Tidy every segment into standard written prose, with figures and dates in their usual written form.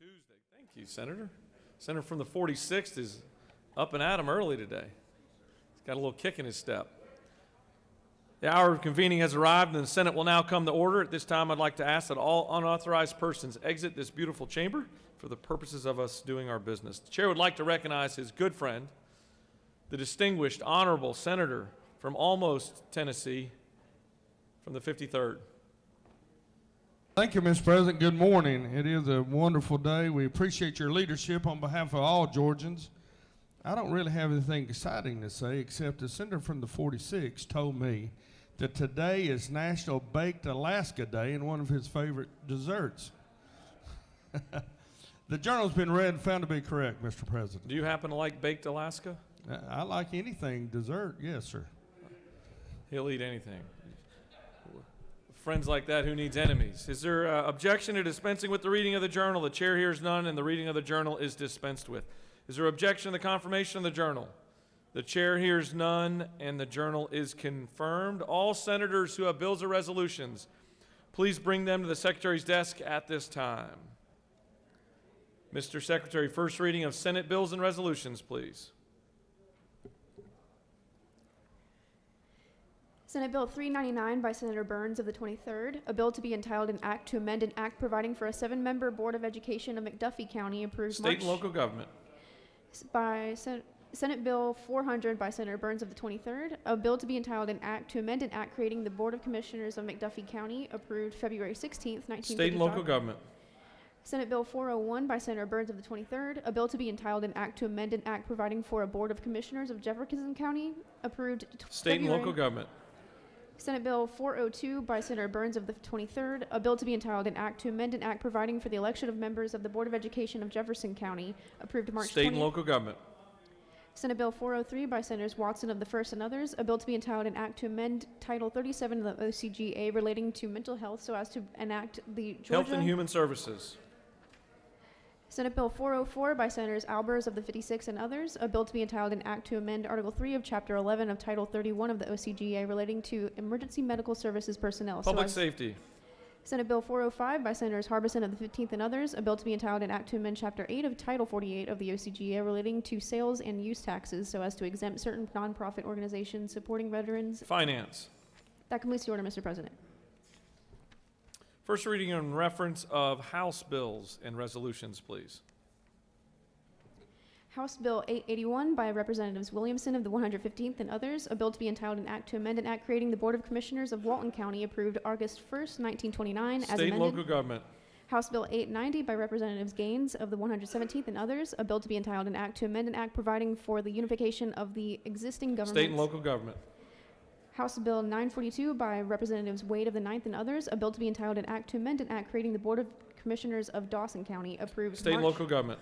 Tuesday. Thank you, Senator. Senator from the 46th is up and at 'em early today. He's got a little kick in his step. The hour of convening has arrived, and the Senate will now come to order. At this time, I'd like to ask that all unauthorized persons exit this beautiful chamber for the purposes of us doing our business. The chair would like to recognize his good friend, the distinguished, honorable Senator from almost Tennessee, from the 53rd. Thank you, Mr. President. Good morning. It is a wonderful day. We appreciate your leadership on behalf of all Georgians. I don't really have anything exciting to say, except the senator from the 46 told me that today is National Baked Alaska Day and one of his favorite desserts. The journal's been read and found to be correct, Mr. President. Do you happen to like baked Alaska? I like anything dessert, yes, sir. He'll eat anything. Friends like that, who needs enemies? Is there objection to dispensing with the reading of the journal? The chair hears none, and the reading of the journal is dispensed with. Is there objection to the confirmation of the journal? The chair hears none, and the journal is confirmed. All senators who have bills or resolutions, please bring them to the Secretary's desk at this time. Mr. Secretary, first reading of Senate bills and resolutions, please. Senate Bill 399 by Senator Burns of the 23rd, a bill to be entitled an act to amend an act providing for a 7-member Board of Education of McDuffie County approved State and local government. By Senate Bill 400 by Senator Burns of the 23rd, a bill to be entitled an act to amend an act creating the Board of Commissioners of McDuffie County approved February 16th, 1955. State and local government. Senate Bill 401 by Senator Burns of the 23rd, a bill to be entitled an act to amend an act providing for a Board of Commissioners of Jefferson County approved State and local government. Senate Bill 402 by Senator Burns of the 23rd, a bill to be entitled an act to amend an act providing for the election of members of the Board of Education of Jefferson County, approved March 20th. State and local government. Senate Bill 403 by Senators Watson of the 1st and others, a bill to be entitled an act to amend Title 37 of the OCGA relating to mental health so as to enact the Georgia Health and Human Services. Senate Bill 404 by Senators Albers of the 56 and others, a bill to be entitled an act to amend Article 3 of Chapter 11 of Title 31 of the OCGA relating to emergency medical services personnel. Public safety. Senate Bill 405 by Senators Harbison of the 15th and others, a bill to be entitled an act to amend Chapter 8 of Title 48 of the OCGA relating to sales and use taxes so as to exempt certain nonprofit organizations supporting veterans. Finance. That completes the order, Mr. President. First reading in reference of House bills and resolutions, please. House Bill 881 by Representatives Williamson of the 115th and others, a bill to be entitled an act to amend an act creating the Board of Commissioners of Walton County approved August 1st, 1929 as amended. State and local government. House Bill 890 by Representatives Gaines of the 117th and others, a bill to be entitled an act to amend an act providing for the unification of the existing government. State and local government. House Bill 942 by Representatives Wade of the 9th and others, a bill to be entitled an act to amend an act creating the Board of Commissioners of Dawson County approved State and local government.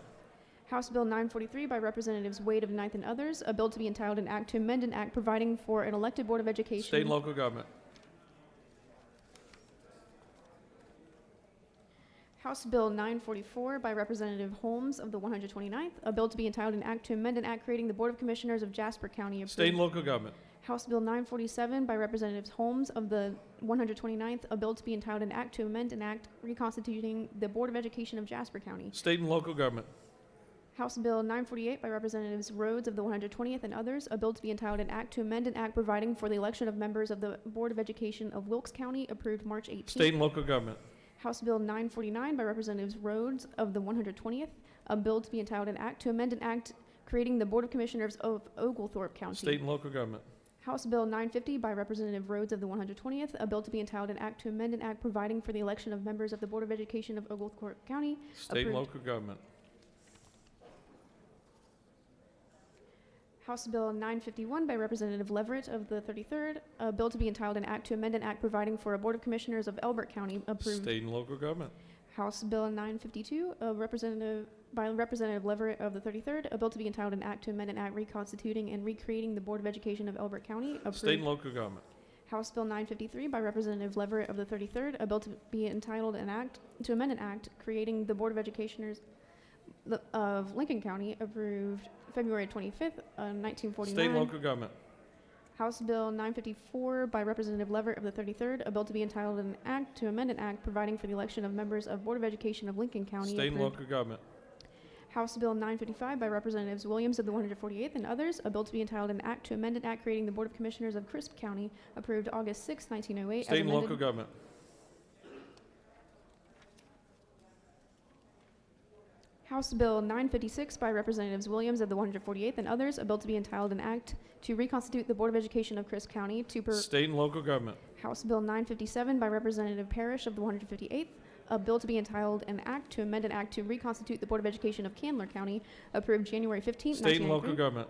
House Bill 943 by Representatives Wade of the 9th and others, a bill to be entitled an act to amend an act providing for an elected Board of Education. State and local government. House Bill 944 by Representative Holmes of the 129th, a bill to be entitled an act to amend an act creating the Board of Commissioners of Jasper County approved. State and local government. House Bill 947 by Representatives Holmes of the 129th, a bill to be entitled an act to amend an act reconstituting the Board of Education of Jasper County. State and local government. House Bill 948 by Representatives Rhodes of the 120th and others, a bill to be entitled an act to amend an act providing for the election of members of the Board of Education of Wilkes County approved March 18th. State and local government. House Bill 949 by Representatives Rhodes of the 120th, a bill to be entitled an act to amend an act creating the Board of Commissioners of Oglethorpe County. State and local government. House Bill 950 by Representative Rhodes of the 120th, a bill to be entitled an act to amend an act providing for the election of members of the Board of Education of Oglethorpe County. State and local government. House Bill 951 by Representative Leverett of the 33rd, a bill to be entitled an act to amend an act providing for a Board of Commissioners of Elbert County approved. State and local government. House Bill 952 by Representative Leverett of the 33rd, a bill to be entitled an act to amend an act reconstituting and recreating the Board of Education of Elbert County approved. State and local government. House Bill 953 by Representative Leverett of the 33rd, a bill to be entitled an act to amend an act creating the Board of Educationers of Lincoln County approved February 25th, 1949. State and local government. House Bill 954 by Representative Leverett of the 33rd, a bill to be entitled an act to amend an act providing for the election of members of Board of Education of Lincoln County. State and approved. local government. House Bill 955 by Representatives Williams of the 148th and others, a bill to be entitled an act to amend an act creating the Board of Commissioners of Crisp County, approved August 6, 1908. State and local government. House Bill 956 by Representatives Williams of the 148th and others, a bill to be entitled an act to reconstitute the Board of Education of Crisp County State and local government. House Bill 957 by Representative Parrish of the 158th, a bill to be entitled an act to amend an act to reconstitute the Board of Education of Candler County, approved January 15, State and 1993. local government.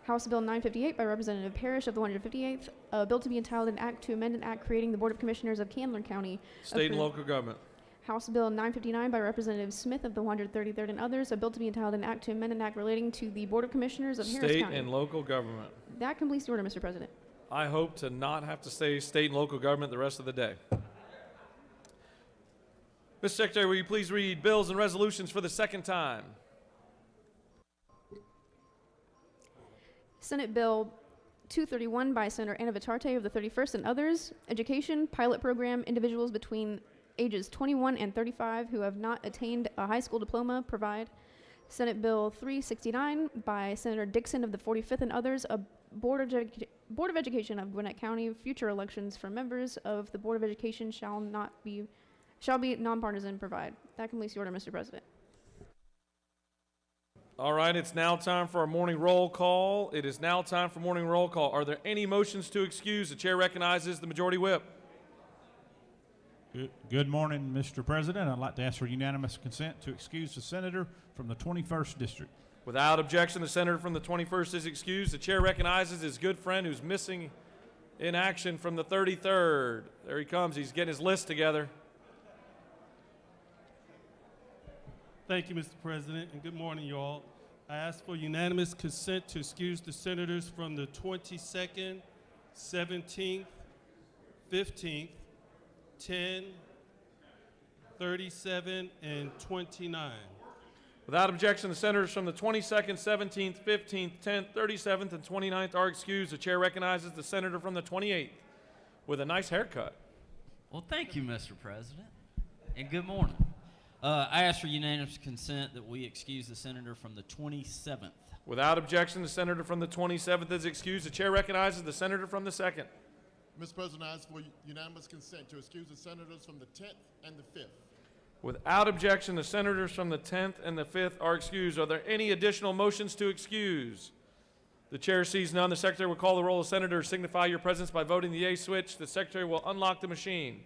House Bill 958 by Representative Parrish of the 158th, a bill to be entitled an act to amend an act creating the Board of Commissioners of Candler County. State and approved. local government. House Bill 959 by Representative Smith of the 133rd and others, a bill to be entitled an act to amend an act relating to the Board of Commissioners of Harris State County. and local government. That completes the order, Mr. President. I hope to not have to say state and local government the rest of the day. Mr. Secretary, will you please read bills and resolutions for the second time? Senate Bill 231 by Senator Anna Vitarte of the 31st and others, education pilot program, individuals between ages 21 and 35 who have not attained a high school diploma provide. Senate Bill 369 by Senator Dixon of the 45th and others, a Board of Education of Gwinnett County, future elections for members of the Board of Education shall be nonpartisan provide. That completes the order, Mr. President. All right, it's now time for our morning roll call. It is now time for morning roll call. Are there any motions to excuse? The chair recognizes the majority whip. Good morning, Mr. President. I'd like to ask for unanimous consent to excuse the senator from the 21st District. Without objection, the senator from the 21st is excused. The chair recognizes his good friend who's missing in action from the 33rd. There he comes. He's getting his list together. Thank you, Mr. President, and good morning, y'all. I ask for unanimous consent to excuse the senators from the 22nd, 17th, 15th, 10, 37, and 29. Without objection, the senators from the 22nd, 17th, 15th, 10th, 37th, and 29th are excused. The chair recognizes the senator from the 28th with a nice haircut. Well, thank you, Mr. President, and good morning. I ask for unanimous consent that we excuse the senator from the 27th. Without objection, the senator from the 27th is excused. The chair recognizes the senator from the 2nd. Mr. President, I ask for unanimous consent to excuse the senators from the 10th and the 5th. Without objection, the senators from the 10th and the 5th are excused. Are there any additional motions to excuse? The chair sees none. The secretary will call the roll of senators. Signify your presence by voting the yea switch. The secretary will unlock the machine.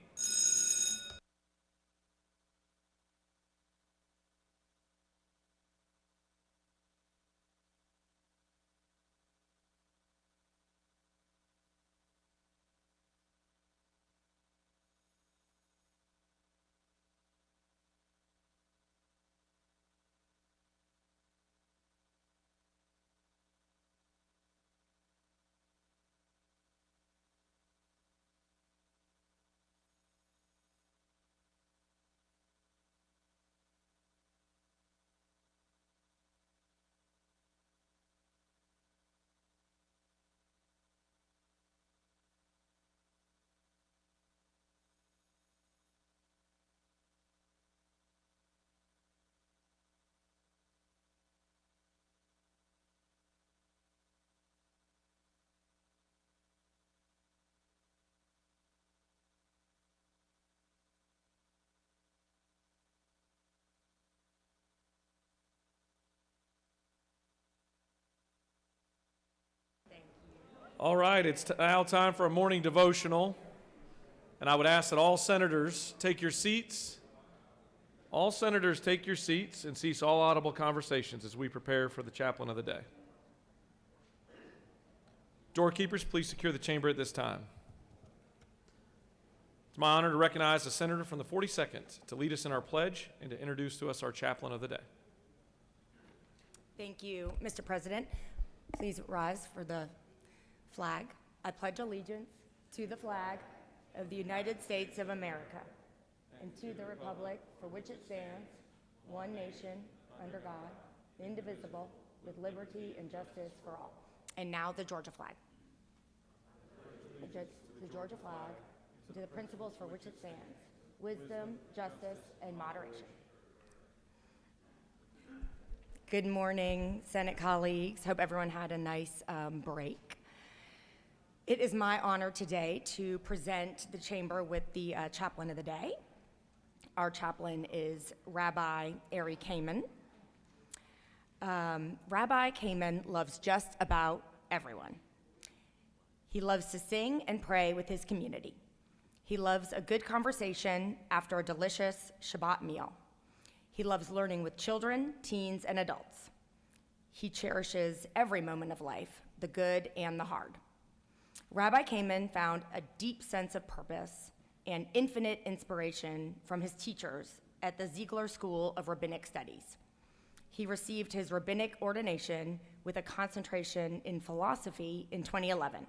All right, it's now time for a morning devotional. And I would ask that all senators take your seats. All senators take your seats and cease all audible conversations as we prepare for the chaplain of the day. Doorkeepers, please secure the chamber at this time. It's my honor to recognize the senator from the 42nd to lead us in our pledge and to introduce to us our chaplain of the day. Thank you, Mr. President. Please rise for the flag. I pledge allegiance to the flag of the United States of America and to the republic for which it stands, one nation, under God, indivisible, with liberty and justice for all. And now the Georgia flag. allegiance to the Georgia flag and to the principles for which it stands, wisdom, justice, and moderation. Good morning, Senate colleagues. Hope everyone had a nice break. It is my honor today to present the chamber with the chaplain of the day. Our chaplain is Rabbi Ari Kamen. Rabbi Kamen loves just about everyone. He loves to sing and pray with his community. He loves a good conversation after a delicious Shabbat meal. He loves learning with children, teens, and adults. He cherishes every moment of life, the good and the hard. Rabbi Kamen found a deep sense of purpose and infinite inspiration from his teachers at the Ziegler School of Rabbinic Studies. He received his rabbinic ordination with a concentration in philosophy in 2011.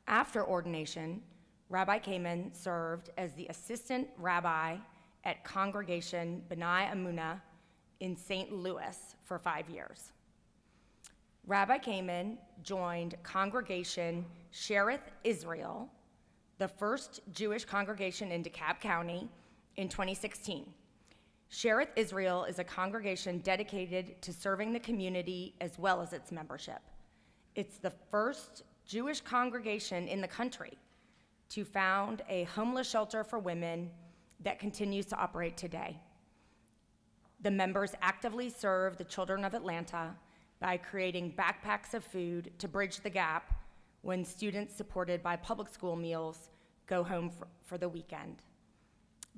After ordination, Rabbi Kamen served as the assistant rabbi at Congregation B'nai Amunah in St. Louis for 5 years. Rabbi Kamen joined Congregation Shereth Israel, the first Jewish congregation in DeKalb County, in 2016. Shereth Israel is a congregation dedicated to serving the community as well as its membership. It's the first Jewish congregation in the country to found a homeless shelter for women that continues to operate today. The members actively serve the children of Atlanta by creating backpacks of food to bridge the gap when students supported by public school meals go home for the weekend.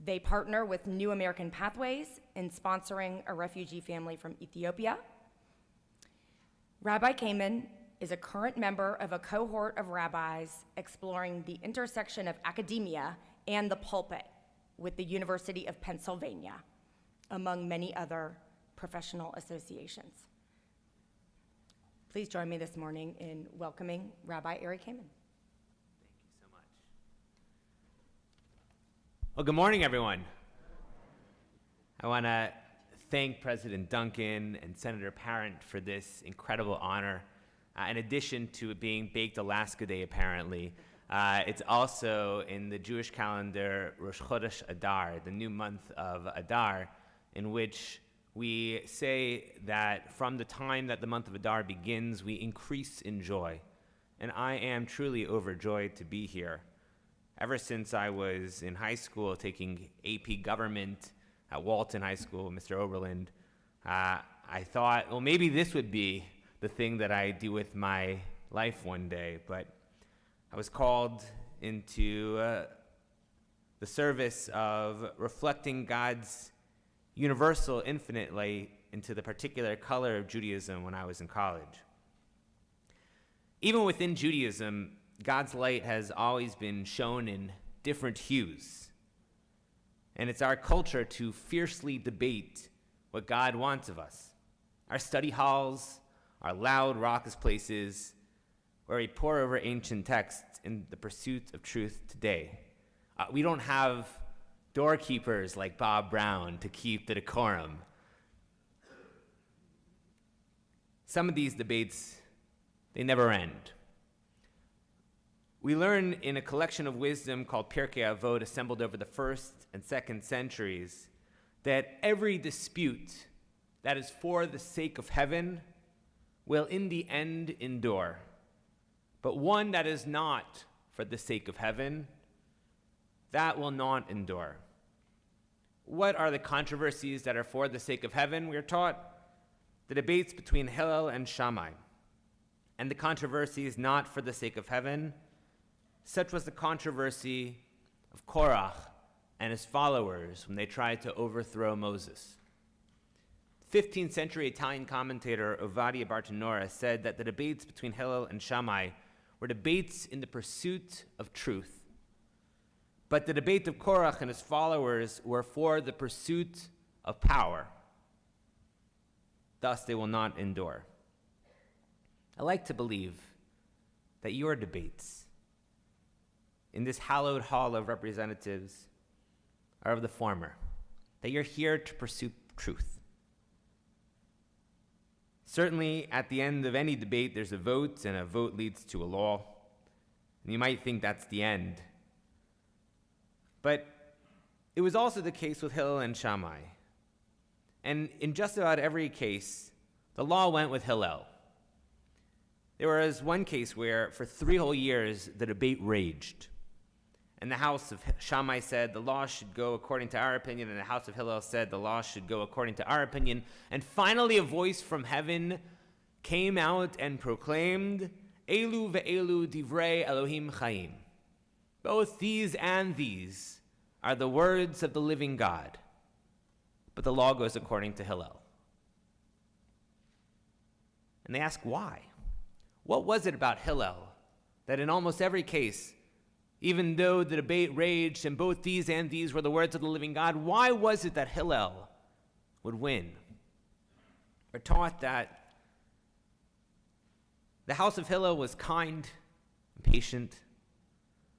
They partner with New American Pathways in sponsoring a refugee family from Ethiopia. Rabbi Kamen is a current member of a cohort of rabbis exploring the intersection of academia and the pulpit with the University of Pennsylvania, among many other professional associations. Please join me this morning in welcoming Rabbi Ari Kamen. Thank you so much. Well, good morning, everyone. I want to thank President Duncan and Senator Parent for this incredible honor. In addition to it being Baked Alaska Day, apparently, it's also in the Jewish calendar Rosh Chodesh Adar, the new month of Adar, in which we say that from the time that the month of Adar begins, we increase in joy. And I am truly overjoyed to be here. Ever since I was in high school taking AP Government at Walton High School, Mr. Oberland, I thought, well, maybe this would be the thing that I do with my life one day. But I was called into the service of reflecting God's universal, infinite light into the particular color of Judaism when I was in college. Even within Judaism, God's light has always been shown in different hues. And it's our culture to fiercely debate what God wants of us. Our study halls, our loud, raucous places, where we pore over ancient texts in the pursuit of truth today. We don't have doorkeepers like Bob Brown to keep the decorum. Some of these debates, they never end. We learn in a collection of wisdom called Pirkei Avot, assembled over the 1st and 2nd centuries, that every dispute that is for the sake of heaven will in the end endure. But one that is not for the sake of heaven, that will not endure. What are the controversies that are for the sake of heaven? We are taught the debates between Hillel and Shammai. And the controversies not for the sake of heaven, such was the controversy of Korach and his followers when they tried to overthrow Moses. 15th century Italian commentator Ovadia Bartonora said that the debates between Hillel and Shammai were debates in the pursuit of truth. But the debate of Korach and his followers were for the pursuit of power. Thus, they will not endure. I like to believe that your debates in this hallowed hall of representatives are of the former, that you're here to pursue truth. Certainly, at the end of any debate, there's a vote, and a vote leads to a law. And you might think that's the end. But it was also the case with Hillel and Shammai. And in just about every case, the law went with Hillel. There was one case where, for 3 whole years, the debate raged. And the house of Shammai said the law should go according to our opinion, and the house of Hillel said the law should go according to our opinion. And finally, a voice from heaven came out and proclaimed, Elu ve'elu divrei Elohim Chaim. Both these and these are the words of the living God. But the law goes according to Hillel. And they ask why? What was it about Hillel that in almost every case, even though the debate raged and both these and these were the words of the living God, why was it that Hillel would win? We're taught that the house of Hillel was kind and patient,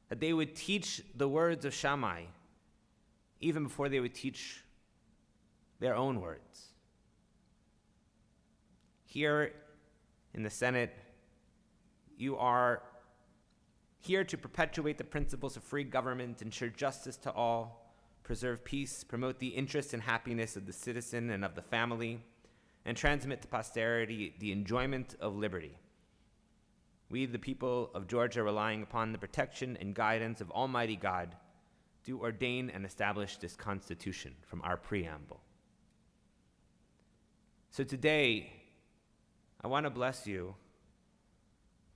that they would teach the words of Shammai even before they would teach their own words. Here in the Senate, you are here to perpetuate the principles of free government, ensure justice to all, preserve peace, promote the interest and happiness of the citizen and of the family, and transmit to posterity the enjoyment of liberty. We, the people of Georgia, relying upon the protection and guidance of Almighty God, do ordain and establish this Constitution from our preamble. So today, I want to bless you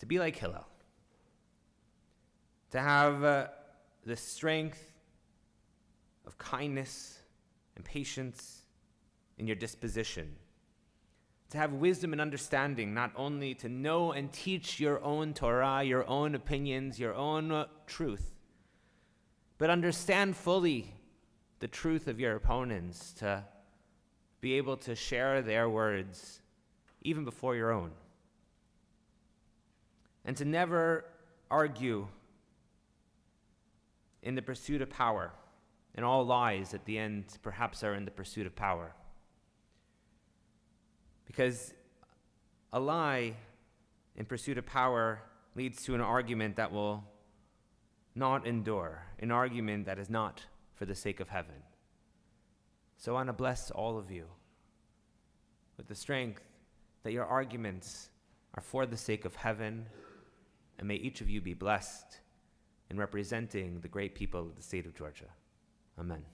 to be like Hillel, to have the strength of kindness and patience in your disposition, to have wisdom and understanding, not only to know and teach your own Torah, your own opinions, your own truth, but understand fully the truth of your opponents, to be able to share their words even before your own, and to never argue in the pursuit of power. And all lies at the end perhaps are in the pursuit of power. Because a lie in pursuit of power leads to an argument that will not endure, an argument that is not for the sake of heaven. So I want to bless all of you with the strength that your arguments are for the sake of heaven, and may each of you be blessed in representing the great people of the state of Georgia. Amen.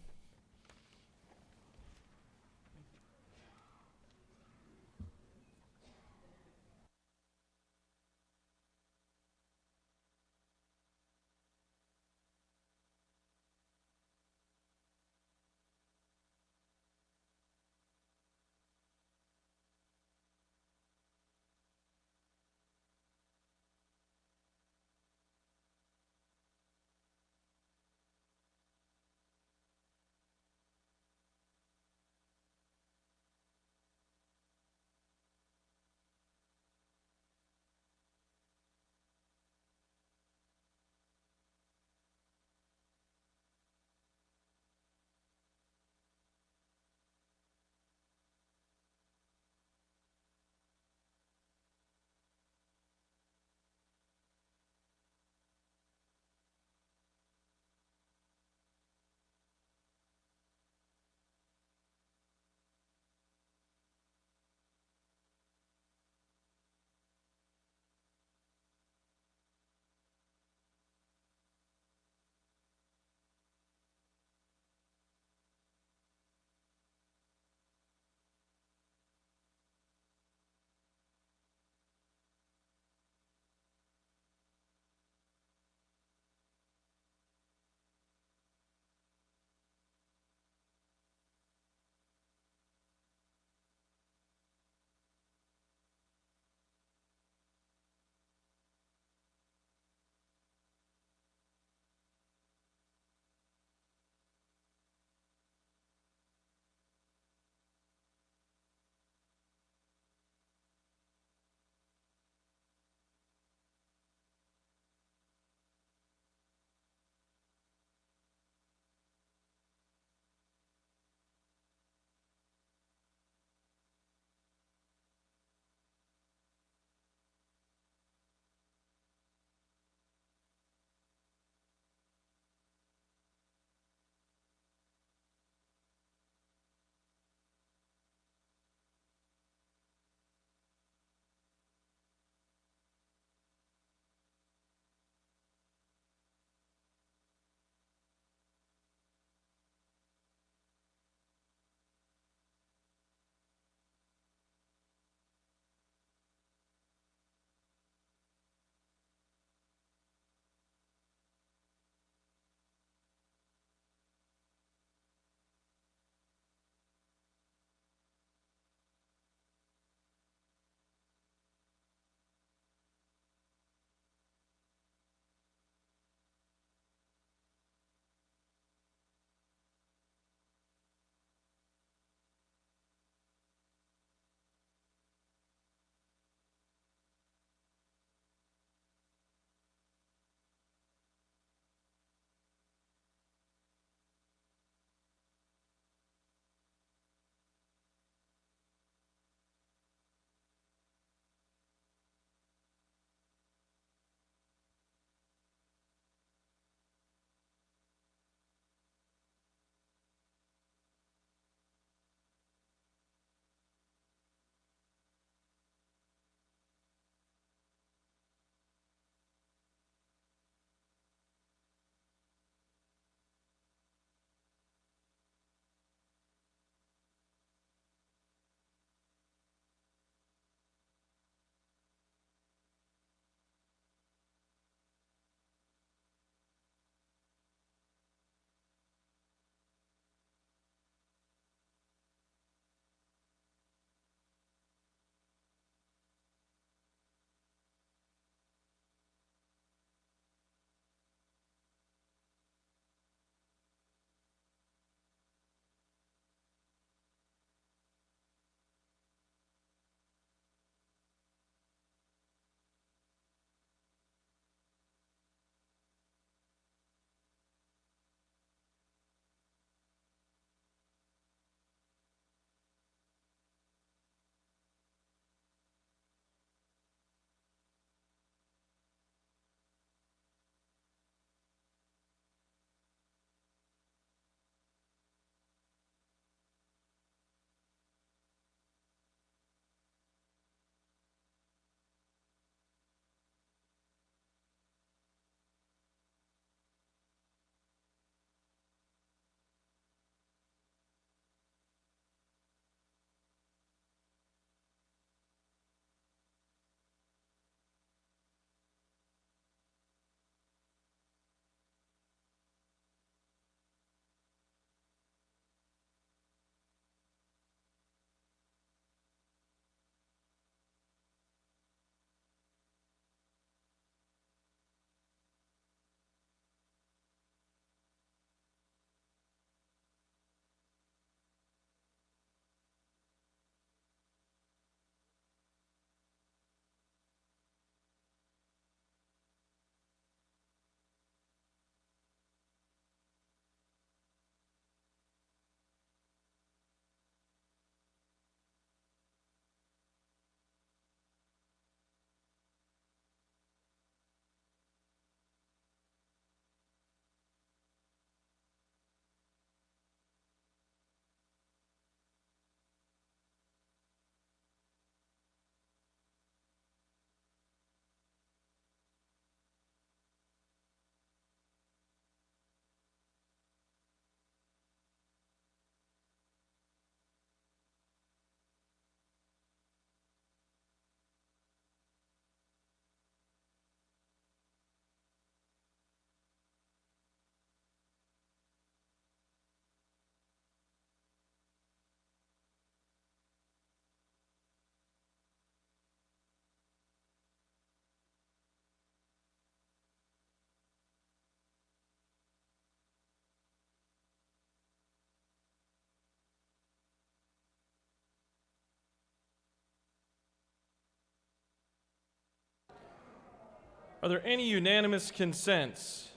Are there any unanimous consents?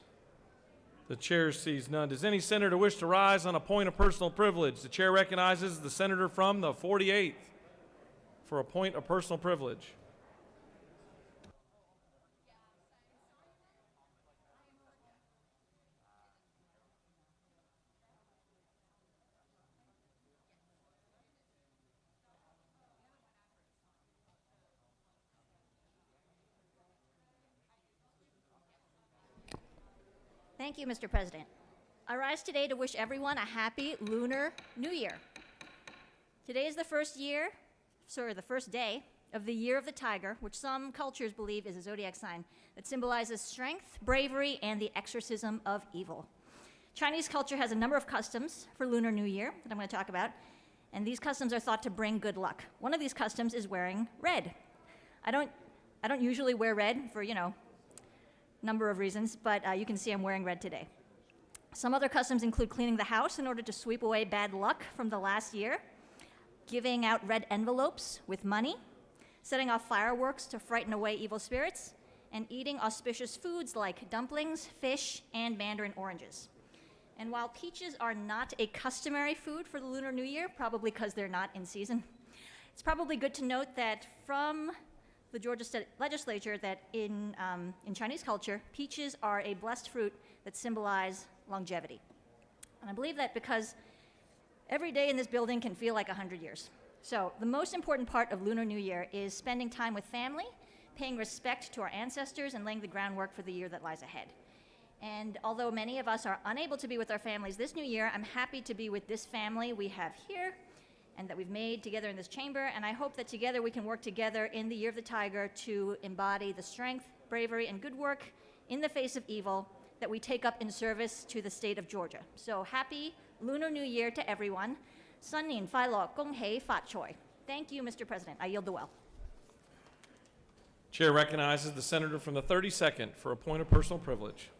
The chair sees none. Does any senator wish to rise on a point of personal privilege? The chair recognizes the senator from the 48th for a point of personal privilege. Thank you, Mr. President. I rise today to wish everyone a happy Lunar New Year. Today is the first day of the Year of the Tiger, which some cultures believe is a zodiac sign that symbolizes strength, bravery, and the exorcism of evil. Chinese culture has a number of customs for Lunar New Year that I'm going to talk about, and these customs are thought to bring good luck. One of these customs is wearing red. I don't usually wear red for, number of reasons, but you can see I'm wearing red today. Some other customs include cleaning the house in order to sweep away bad luck from the last year, giving out red envelopes with money, setting off fireworks to frighten away evil spirits, and eating auspicious foods like dumplings, fish, and mandarin oranges. And while peaches are not a customary food for the Lunar New Year, probably because they're not in season, it's probably good to note that from the Georgia State Legislature that in Chinese culture, peaches are a blessed fruit that symbolize longevity. And I believe that because every day in this building can feel like 100 years. So the most important part of Lunar New Year is spending time with family, paying respect to our ancestors, and laying the groundwork for the year that lies ahead. And although many of us are unable to be with our families this new year, I'm happy to be with this family we have here and that we've made together in this chamber, and I hope that together we can work together in the Year of the Tiger to embody the strength, bravery, and good work in the face of evil that we take up in service to the state of Georgia. So happy Lunar New Year to everyone. Sun Nin Fai Lo Gong Hei Fat Choi. Thank you, Mr. President. I yield the well. Chair recognizes the senator from the 32nd for a point of personal privilege.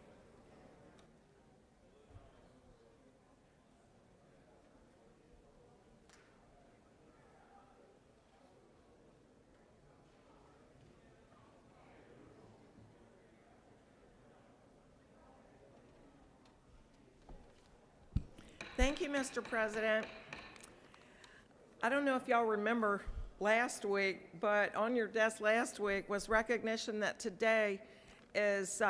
Thank you, Mr. President. I don't know if y'all remember last week, but on your desk last week was recognition that today is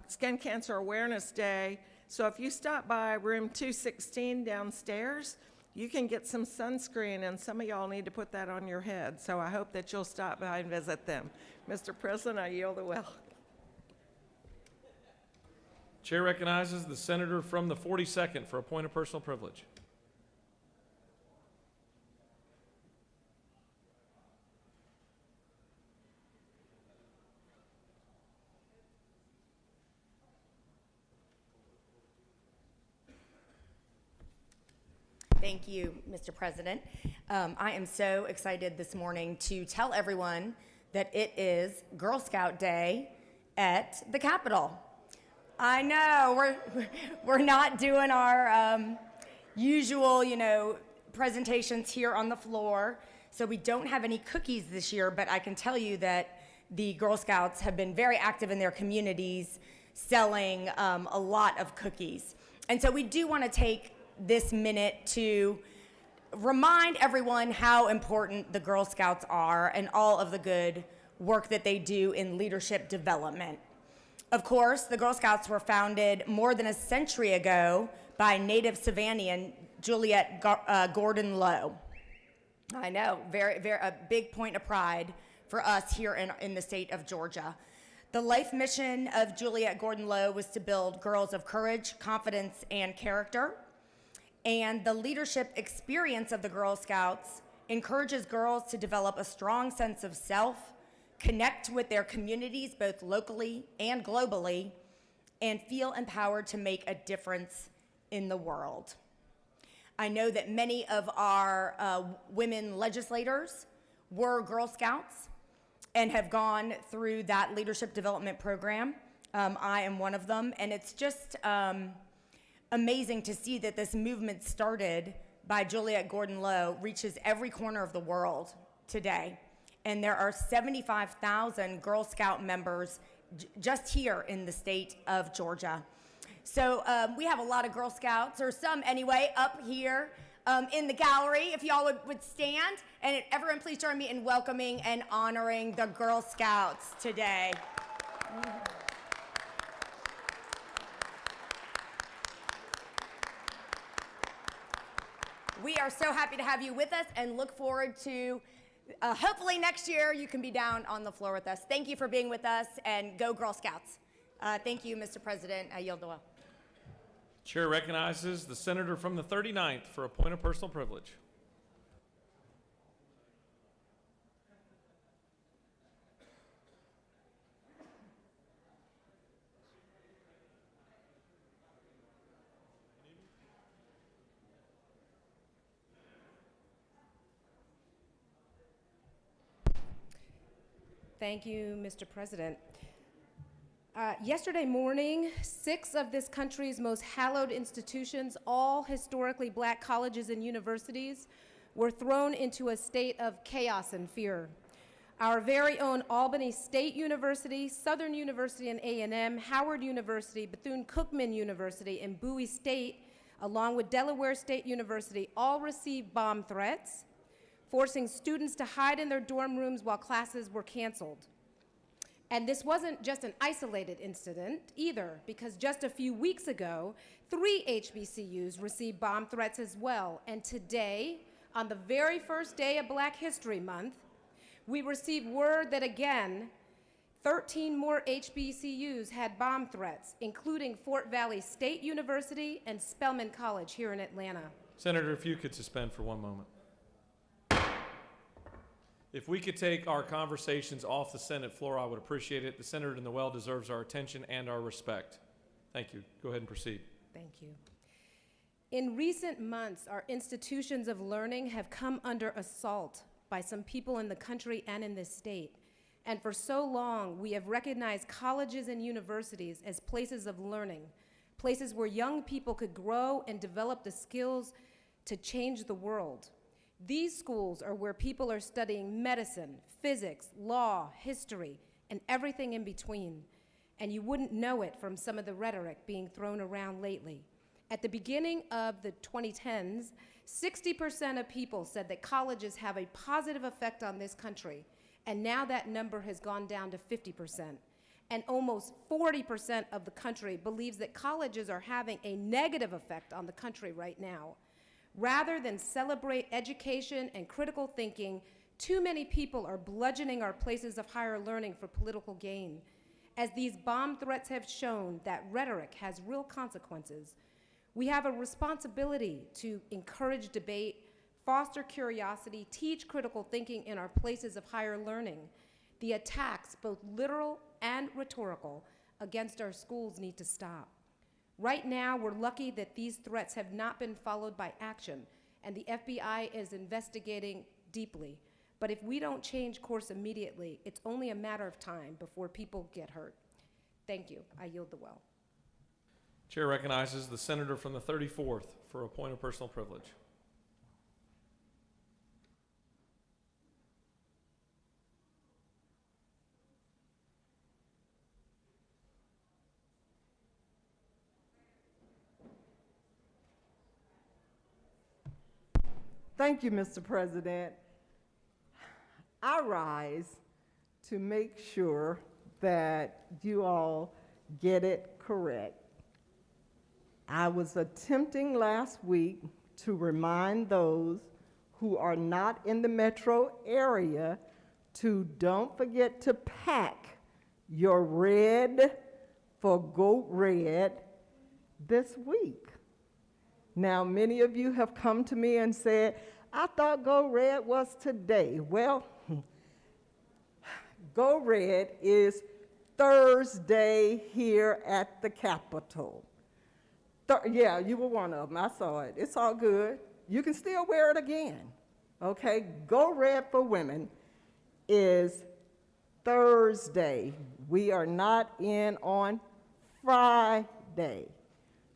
Skin Cancer Awareness Day. So if you stop by room 216 downstairs, you can get some sunscreen, and some of y'all need to put that on your head. So I hope that you'll stop by and visit them. Mr. President, I yield the well. Chair recognizes the senator from the 42nd for a point of personal privilege. Thank you, Mr. President. I am so excited this morning to tell everyone that it is Girl Scout Day at the Capitol. I know, we're not doing our usual, presentations here on the floor, so we don't have any cookies this year, but I can tell you that the Girl Scouts have been very active in their communities selling a lot of cookies. And so we do want to take this minute to remind everyone how important the Girl Scouts are and all of the good work that they do in leadership development. Of course, the Girl Scouts were founded more than a century ago by native Savannian Juliet Gordon Lowe. I know, a big point of pride for us here in the state of Georgia. The life mission of Juliet Gordon Lowe was to build girls of courage, confidence, and character. And the leadership experience of the Girl Scouts encourages girls to develop a strong sense of self, connect with their communities both locally and globally, and feel empowered to make a difference in the world. I know that many of our women legislators were Girl Scouts and have gone through that leadership development program. I am one of them, and it's just amazing to see that this movement started by Juliet Gordon Lowe reaches every corner of the world today. And there are 75,000 Girl Scout members just here in the state of Georgia. So we have a lot of Girl Scouts, or some anyway, up here in the gallery. If y'all would stand, and everyone please join me in welcoming and honoring the Girl Scouts today. We are so happy to have you with us and look forward to hopefully next year you can be down on the floor with us. Thank you for being with us, and go Girl Scouts. Thank you, Mr. President. I yield the will. Chair recognizes the senator from the 39th for a point of personal privilege. Thank you, Mr. President. Yesterday morning, 6 of this country's most hallowed institutions, all historically black colleges and universities, were thrown into a state of chaos and fear. Our very own Albany State University, Southern University and A&M, Howard University, Bethune-Cookman University, and Bowie State, along with Delaware State University, all received bomb threats, forcing students to hide in their dorm rooms while classes were canceled. And this wasn't just an isolated incident either, because just a few weeks ago, 3 HBCUs received bomb threats as well. And today, on the very first day of Black History Month, we received word that again, 13 more HBCUs had bomb threats, including Fort Valley State University and Spelman College here in Atlanta. Senator, if you could suspend for one moment. If we could take our conversations off the Senate floor, I would appreciate it. The senator in the well deserves our attention and our respect. Thank you. Go ahead and proceed. Thank you. In recent months, our institutions of learning have come under assault by some people in the country and in this state. And for so long, we have recognized colleges and universities as places of learning, places where young people could grow and develop the skills to change the world. These schools are where people are studying medicine, physics, law, history, and everything in between. And you wouldn't know it from some of the rhetoric being thrown around lately. At the beginning of the 2010s, 60% of people said that colleges have a positive effect on this country, and now that number has gone down to 50%. And almost 40% of the country believes that colleges are having a negative effect on the country right now. Rather than celebrate education and critical thinking, too many people are bludgeoning our places of higher learning for political gain. As these bomb threats have shown, that rhetoric has real consequences. We have a responsibility to encourage debate, foster curiosity, teach critical thinking in our places of higher learning. The attacks, both literal and rhetorical, against our schools need to stop. Right now, we're lucky that these threats have not been followed by action, and the FBI is investigating deeply. But if we don't change course immediately, it's only a matter of time before people get hurt. Thank you. I yield the well. Chair recognizes the senator from the 34th for a point of personal privilege. Thank you, Mr. President. I rise to make sure that you all get it correct. I was attempting last week to remind those who are not in the metro area to don't forget to pack your red for Go Red this week. Now, many of you have come to me and said, I thought Go Red was today. Well, Go Red is Thursday here at the Capitol. Yeah, you were one of them. I saw it. It's all good. You can still wear it again. Okay? Go Red for Women is Thursday. We are not in on Friday.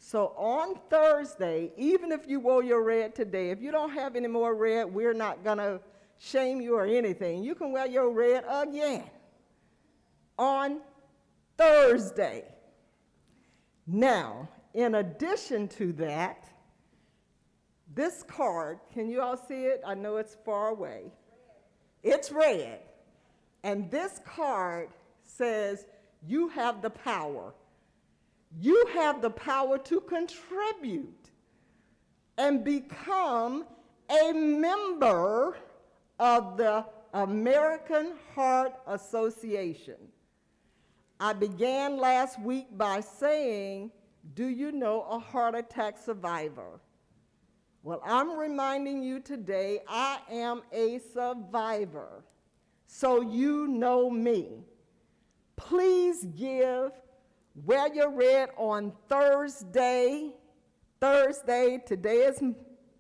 So on Thursday, even if you wore your red today, if you don't have any more red, we're not going to shame you or anything. You can wear your red again on Thursday. Now, in addition to that, this card, can you all see it? I know it's far away. It's red. And this card says, you have the power. You have the power to contribute and become a member of the American Heart Association. I began last week by saying, do you know a heart attack survivor? Well, I'm reminding you today, I am a survivor, so you know me. Please give, wear your red on Thursday. Today is,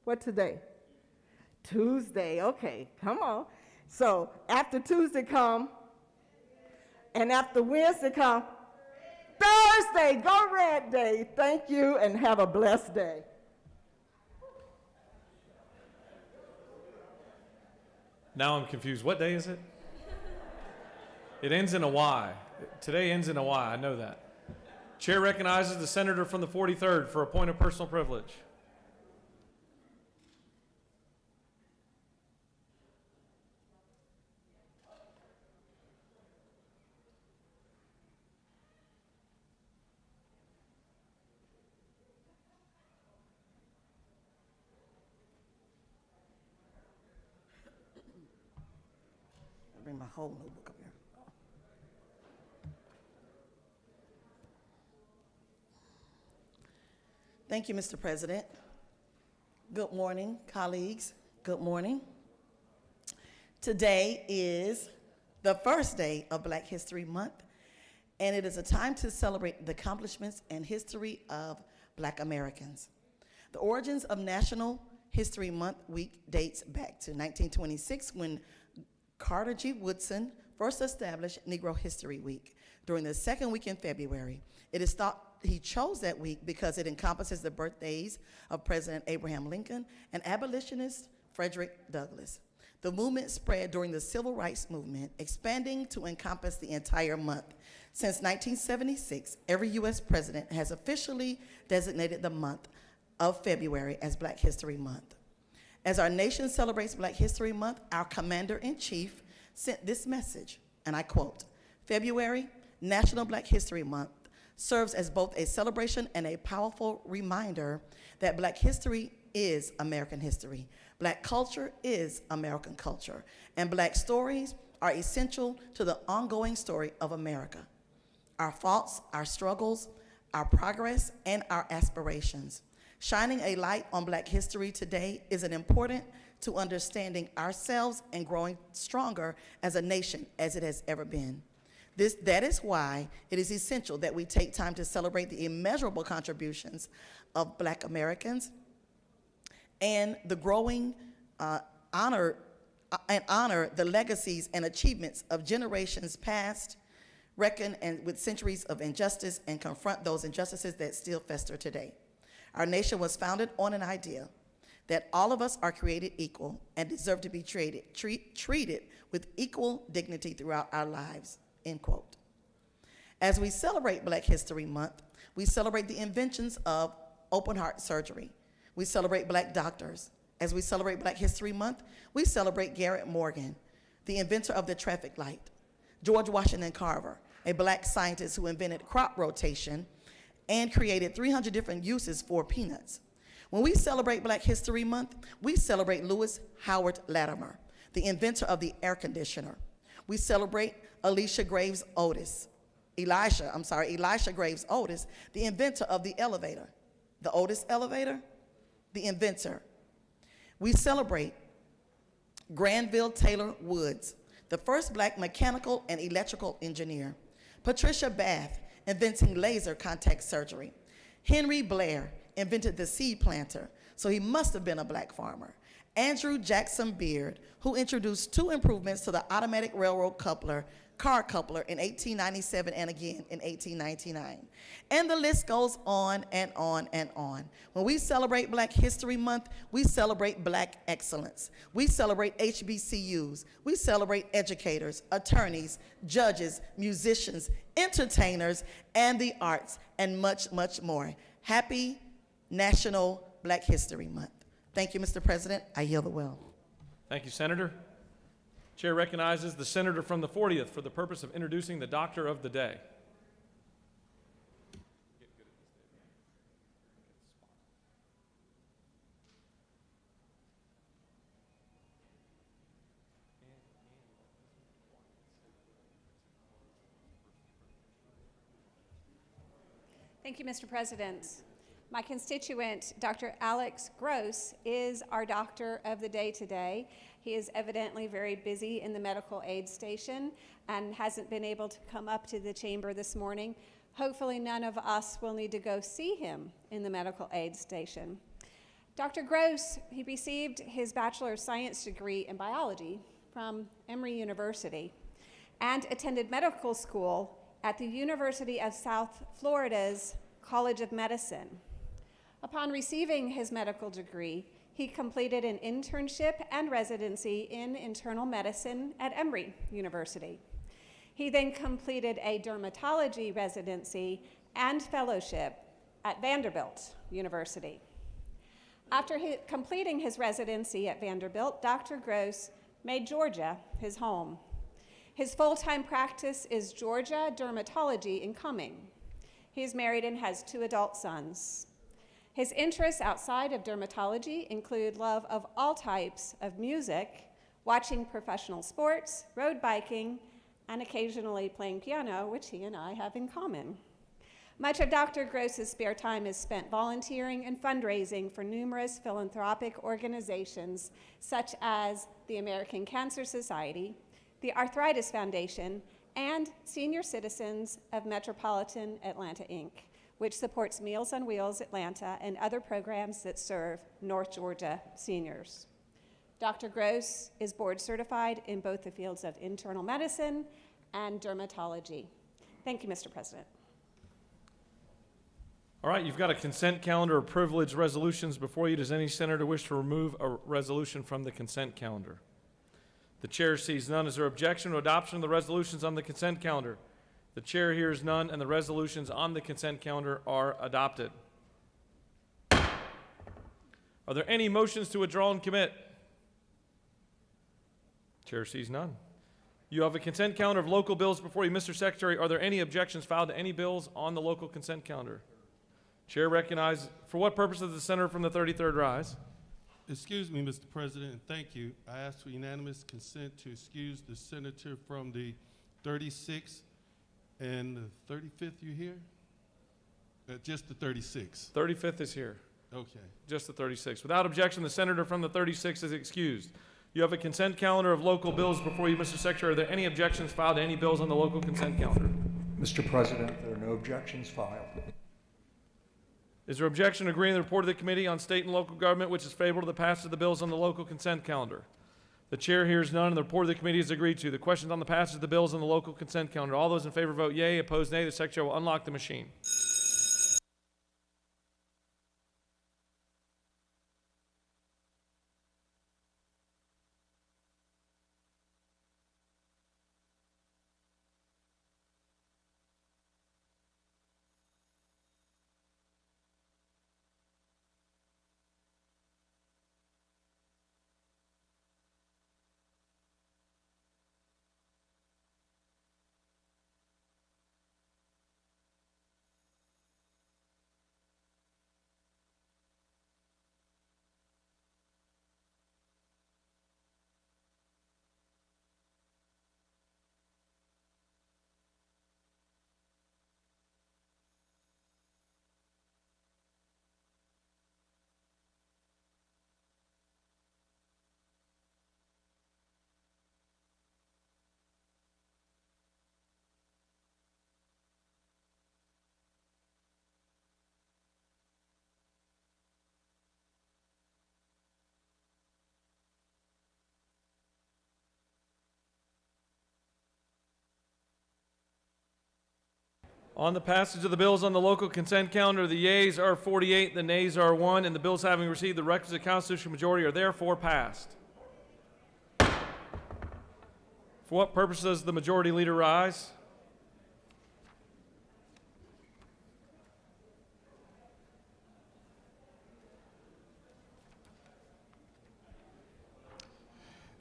what today? Tuesday, okay, come on. So after Tuesday come, and after Wednesday come, Thursday, go Red Day. Thank you and have a blessed day. Now I'm confused. What day is it? It ends in a Y. Today ends in a Y. I know that. Chair recognizes the senator from the 43rd for a point of personal privilege. Bring my whole notebook up here. Thank you, Mr. President. Good morning, colleagues. Good morning. Today is the first day of Black History Month, and it is a time to celebrate the accomplishments and history of Black Americans. The origins of National History Month week dates back to 1926 when Carter G. Woodson first established Negro History Week during the second week in February. It is thought he chose that week because it encompasses the birthdays of President Abraham Lincoln and abolitionist Frederick Douglass. The movement spread during the Civil Rights Movement, expanding to encompass the entire month. Since 1976, every U.S. president has officially designated the month of February as Black History Month. As our nation celebrates Black History Month, our Commander-in-Chief sent this message, and I quote, "February, National Black History Month, serves as both a celebration and a powerful reminder that Black history is American history. Black culture is American culture, and Black stories are essential to the ongoing story of America. Our faults, our struggles, our progress, and our aspirations. Shining a light on Black history today is an important to understanding ourselves and growing stronger as a nation as it has ever been. That is why it is essential that we take time to celebrate the immeasurable contributions of Black Americans and the growing honor the legacies and achievements of generations past, reckon and with centuries of injustice, and confront those injustices that still fester today. Our nation was founded on an idea that all of us are created equal and deserve to be treated with equal dignity throughout our lives," end quote. As we celebrate Black History Month, we celebrate the inventions of open heart surgery. We celebrate Black doctors. As we celebrate Black History Month, we celebrate Garrett Morgan, the inventor of the traffic light, George Washington Carver, a Black scientist who invented crop rotation and created 300 different uses for peanuts. When we celebrate Black History Month, we celebrate Lewis Howard Latimer, the inventor of the air conditioner. We celebrate Elisha Graves Otis, the inventor of the elevator. The Otis elevator, the inventor. We celebrate Granville Taylor Woods, the first Black mechanical and electrical engineer. Patricia Bath, inventing laser contact surgery. Henry Blair invented the seed planter, so he must have been a Black farmer. Andrew Jackson Beard, who introduced 2 improvements to the automatic railroad coupler car coupler in 1897 and again in 1899. And the list goes on and on and on. When we celebrate Black History Month, we celebrate Black excellence. We celebrate HBCUs. We celebrate educators, attorneys, judges, musicians, entertainers, and the arts, and much, much more. Happy National Black History Month. Thank you, Mr. President. I yield the will. Thank you, Senator. Chair recognizes the senator from the 40th for the purpose of introducing the Doctor of the Day. Thank you, Mr. President. My constituent, Dr. Alex Gross, is our Doctor of the Day today. He is evidently very busy in the medical aid station and hasn't been able to come up to the chamber this morning. Hopefully none of us will need to go see him in the medical aid station. Dr. Gross, he received his Bachelor of Science degree in biology from Emory University and attended medical school at the University of South Florida's College of Medicine. Upon receiving his medical degree, he completed an internship and residency in internal medicine at Emory University. He then completed a dermatology residency and fellowship at Vanderbilt University. After completing his residency at Vanderbilt, Dr. Gross made Georgia his home. His full-time practice is Georgia Dermatology in Cumming. He is married and has 2 adult sons. His interests outside of dermatology include love of all types of music, watching professional sports, road biking, and occasionally playing piano, which he and I have in common. Much of Dr. Gross's spare time is spent volunteering and fundraising for numerous philanthropic organizations such as the American Cancer Society, the Arthritis Foundation, and Senior Citizens of Metropolitan Atlanta, Inc., which supports Meals on Wheels Atlanta and other programs that serve North Georgia seniors. Dr. Gross is board certified in both the fields of internal medicine and dermatology. Thank you, Mr. President. All right, you've got a consent calendar of privilege resolutions before you. Does any senator wish to remove a resolution from the consent calendar? The chair sees none. Is there objection to adoption of the resolutions on the consent calendar? The chair hears none, and the resolutions on the consent calendar are adopted. Are there any motions to withdraw and commit? Chair sees none. You have a consent calendar of local bills before you. Mr. Secretary, are there any objections filed to any bills on the local consent calendar? Chair recognizes, for what purpose does the senator from the 33rd rise? Excuse me, Mr. President, and thank you. I ask for unanimous consent to excuse the senator from the 36th and the 35th, you here? Just the 36th. 35th is here. Okay. Just the 36th. Without objection, the senator from the 36th is excused. You have a consent calendar of local bills before you, Mr. Secretary. Are there any objections filed to any bills on the local consent calendar? Mr. President, there are no objections filed. Is there objection to agreeing the report of the Committee on State and Local Government, which is favorable to the passage of the bills on the local consent calendar? The chair hears none, and the report of the committee is agreed to. The questions on the passage of the bills on the local consent calendar. All those in favor vote yea, opposed nay. The secretary will unlock the machine. On the passage of the bills on the local consent calendar, the yeas are 48, the nays are 1, and the bills having received the requisite constitutional majority are therefore passed. For what purpose does the majority leader rise?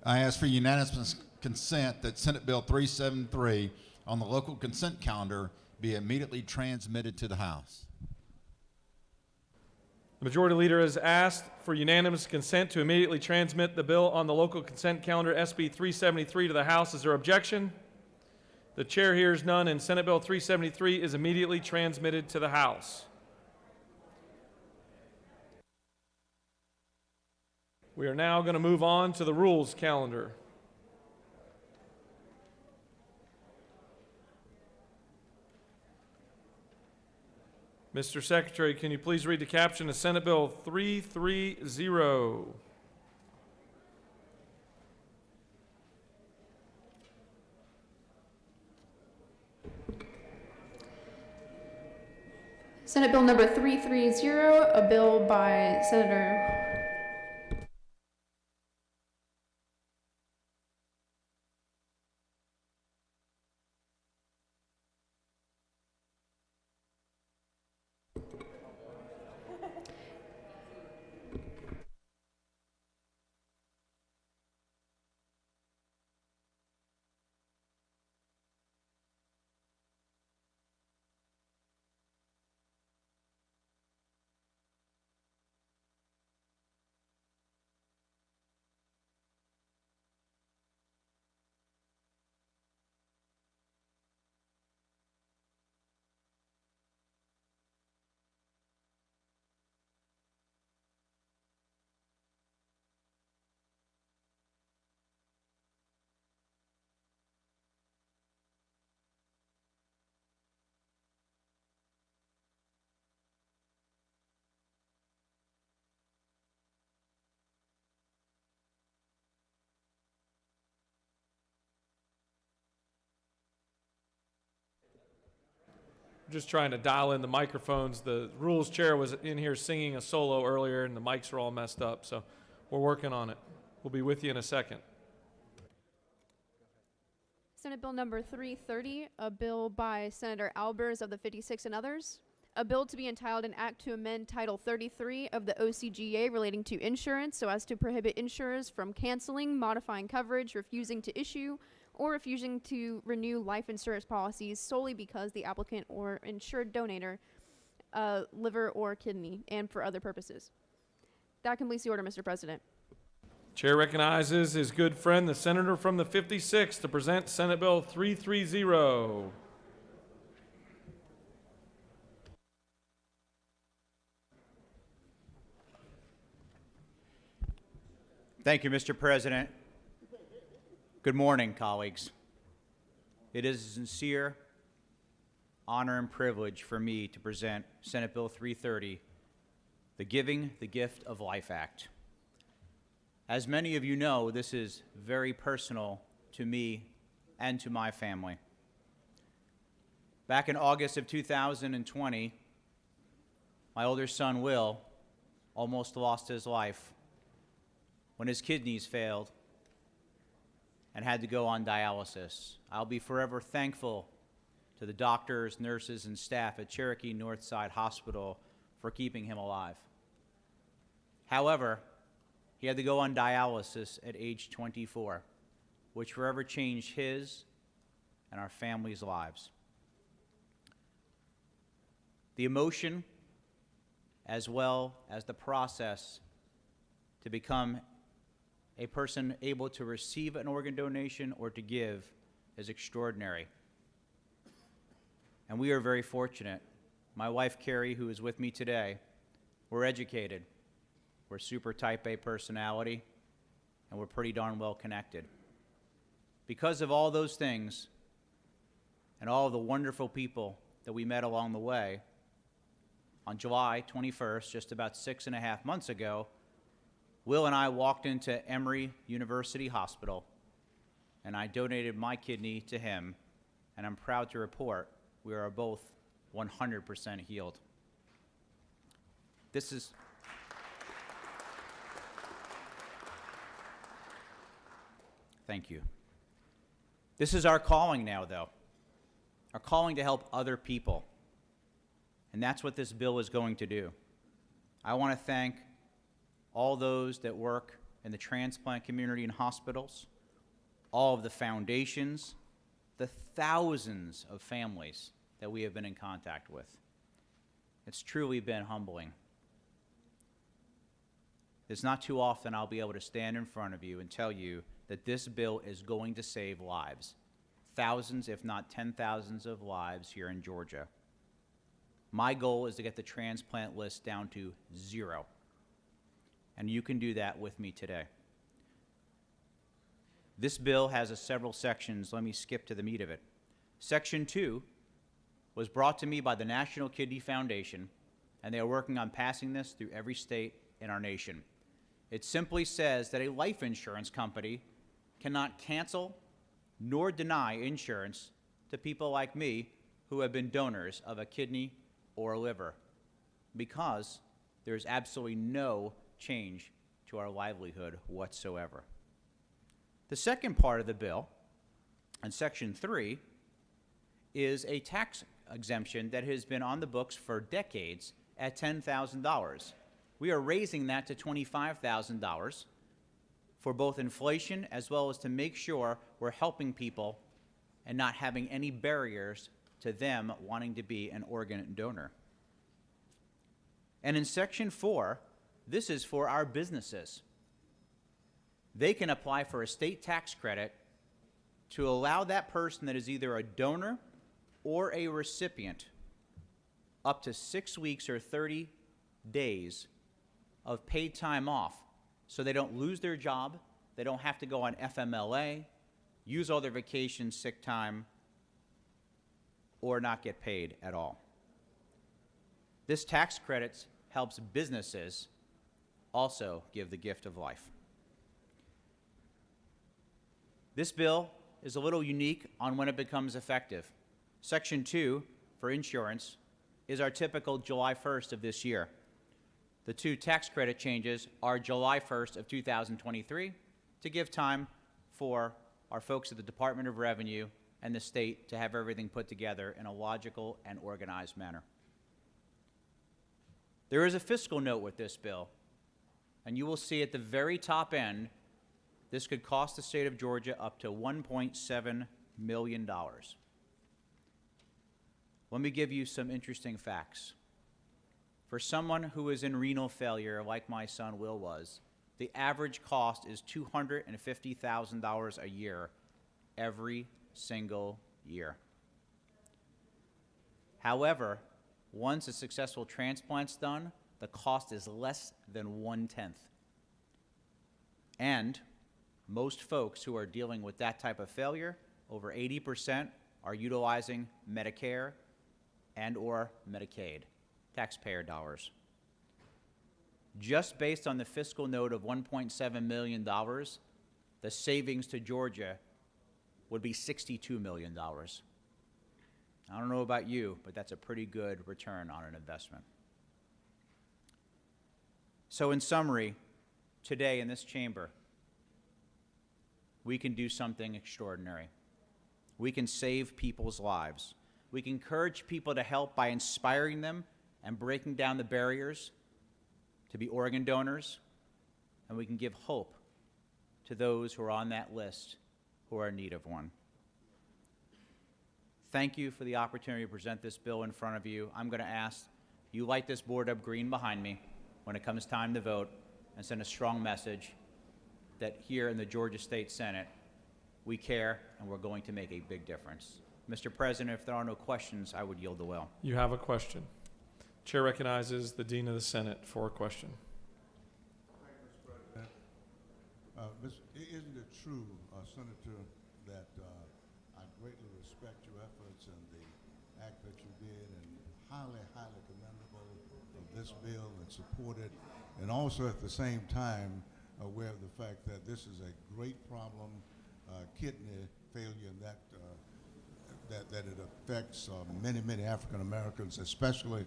I ask for unanimous consent that Senate Bill 373 on the local consent calendar be immediately transmitted to the House. The majority leader has asked for unanimous consent to immediately transmit the bill on the local consent calendar SB 373 to the House. Is there objection? The chair hears none, and Senate Bill 373 is immediately transmitted to the House. We are now going to move on to the rules calendar. Mr. Secretary, can you please read the caption of Senate Bill 330? Senate Bill number 330, a bill by Senator Just trying to dial in the microphones. The rules chair was in here singing a solo earlier, and the mics are all messed up, so we're working on it. We'll be with you in a second. Senate Bill number 330, a bill by Senator Albers of the 56 and others. A bill to be entitled an act to amend Title 33 of the OCGA relating to insurance so as to prohibit insurers from canceling, modifying coverage, refusing to issue, or refusing to renew life insurance policies solely because the applicant or insured donator liver or kidney and for other purposes. That completes the order, Mr. President. Chair recognizes his good friend, the senator from the 56th, to present Senate Bill 330. Thank you, Mr. President. Good morning, colleagues. It is a sincere honor and privilege for me to present Senate Bill 330, the Giving the Gift of Life Act. As many of you know, this is very personal to me and to my family. Back in August of 2020, my older son, Will, almost lost his life when his kidneys failed and had to go on dialysis. I'll be forever thankful to the doctors, nurses, and staff at Cherokee Northside Hospital for keeping him alive. However, he had to go on dialysis at age 24, which forever changed his and our family's lives. The emotion, as well as the process to become a person able to receive an organ donation or to give, is extraordinary. And we are very fortunate. My wife, Carrie, who is with me today, we're educated. We're super type A personality, and we're pretty darn well connected. Because of all those things and all of the wonderful people that we met along the way, on July 21st, just about 6.5 months ago, Will and I walked into Emory University Hospital, and I donated my kidney to him, and I'm proud to report we are both 100% healed. Thank you. This is our calling now, though. Our calling to help other people. And that's what this bill is going to do. I want to thank all those that work in the transplant community and hospitals, all of the foundations, the thousands of families that we have been in contact with. It's truly been humbling. It's not too often I'll be able to stand in front of you and tell you that this bill is going to save lives. Thousands, if not 10,000s of lives here in Georgia. My goal is to get the transplant list down to 0. And you can do that with me today. This bill has several sections. Let me skip to the meat of it. Section 2 was brought to me by the National Kidney Foundation, and they are working on passing this through every state in our nation. It simply says that a life insurance company cannot cancel nor deny insurance to people like me who have been donors of a kidney or a liver, because there is absolutely no change to our livelihood whatsoever. The second part of the bill, in Section 3, is a tax exemption that has been on the books for decades at $10,000. We are raising that to $25,000 for both inflation as well as to make sure we're helping people and not having any barriers to them wanting to be an organ donor. And in Section 4, this is for our businesses. They can apply for a state tax credit to allow that person that is either a donor or a recipient up to 6 weeks or 30 days of paid time off, so they don't lose their job, they don't have to go on FMLA, use all their vacation, sick time, or not get paid at all. This tax credit helps businesses also give the gift of life. This bill is a little unique on when it becomes effective. Section 2 for insurance is our typical July 1st of this year. The 2 tax credit changes are July 1st of 2023 to give time for our folks at the Department of Revenue and the state to have everything put together in a logical and organized manner. There is a fiscal note with this bill, and you will see at the very top end, this could cost the state of Georgia up to $1.7 million. Let me give you some interesting facts. For someone who is in renal failure, like my son Will was, the average cost is $250,000 a year, every single year. However, once a successful transplant's done, the cost is less than 1/10. And most folks who are dealing with that type of failure, over 80%, are utilizing Medicare and or Medicaid, taxpayer dollars. Just based on the fiscal note of $1.7 million, the savings to Georgia would be $62 million. I don't know about you, but that's a pretty good return on an investment. So in summary, today in this chamber, we can do something extraordinary. We can save people's lives. We can encourage people to help by inspiring them and breaking down the barriers to be organ donors, and we can give hope to those who are on that list who are in need of one. Thank you for the opportunity to present this bill in front of you. I'm going to ask you light this board up green behind me when it comes time to vote and send a strong message that here in the Georgia State Senate, we care and we're going to make a big difference. Mr. President, if there are no questions, I would yield the will. You have a question. Chair recognizes the Dean of the Senate for a question. Isn't it true, Senator, that I greatly respect your efforts and the act that you did, and highly, highly commendable of this bill and support it, and also at the same time aware of the fact that this is a great problem, kidney failure, and that that it affects many, many African Americans, especially.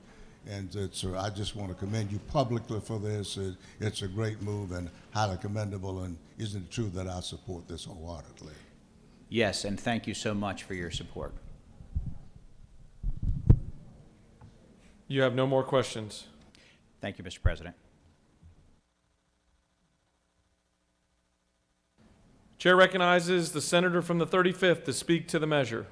And I just want to commend you publicly for this. It's a great move and highly commendable. And isn't it true that I support this wholeheartedly? Yes, and thank you so much for your support. You have no more questions. Thank you, Mr. President. Chair recognizes the senator from the 35th to speak to the measure.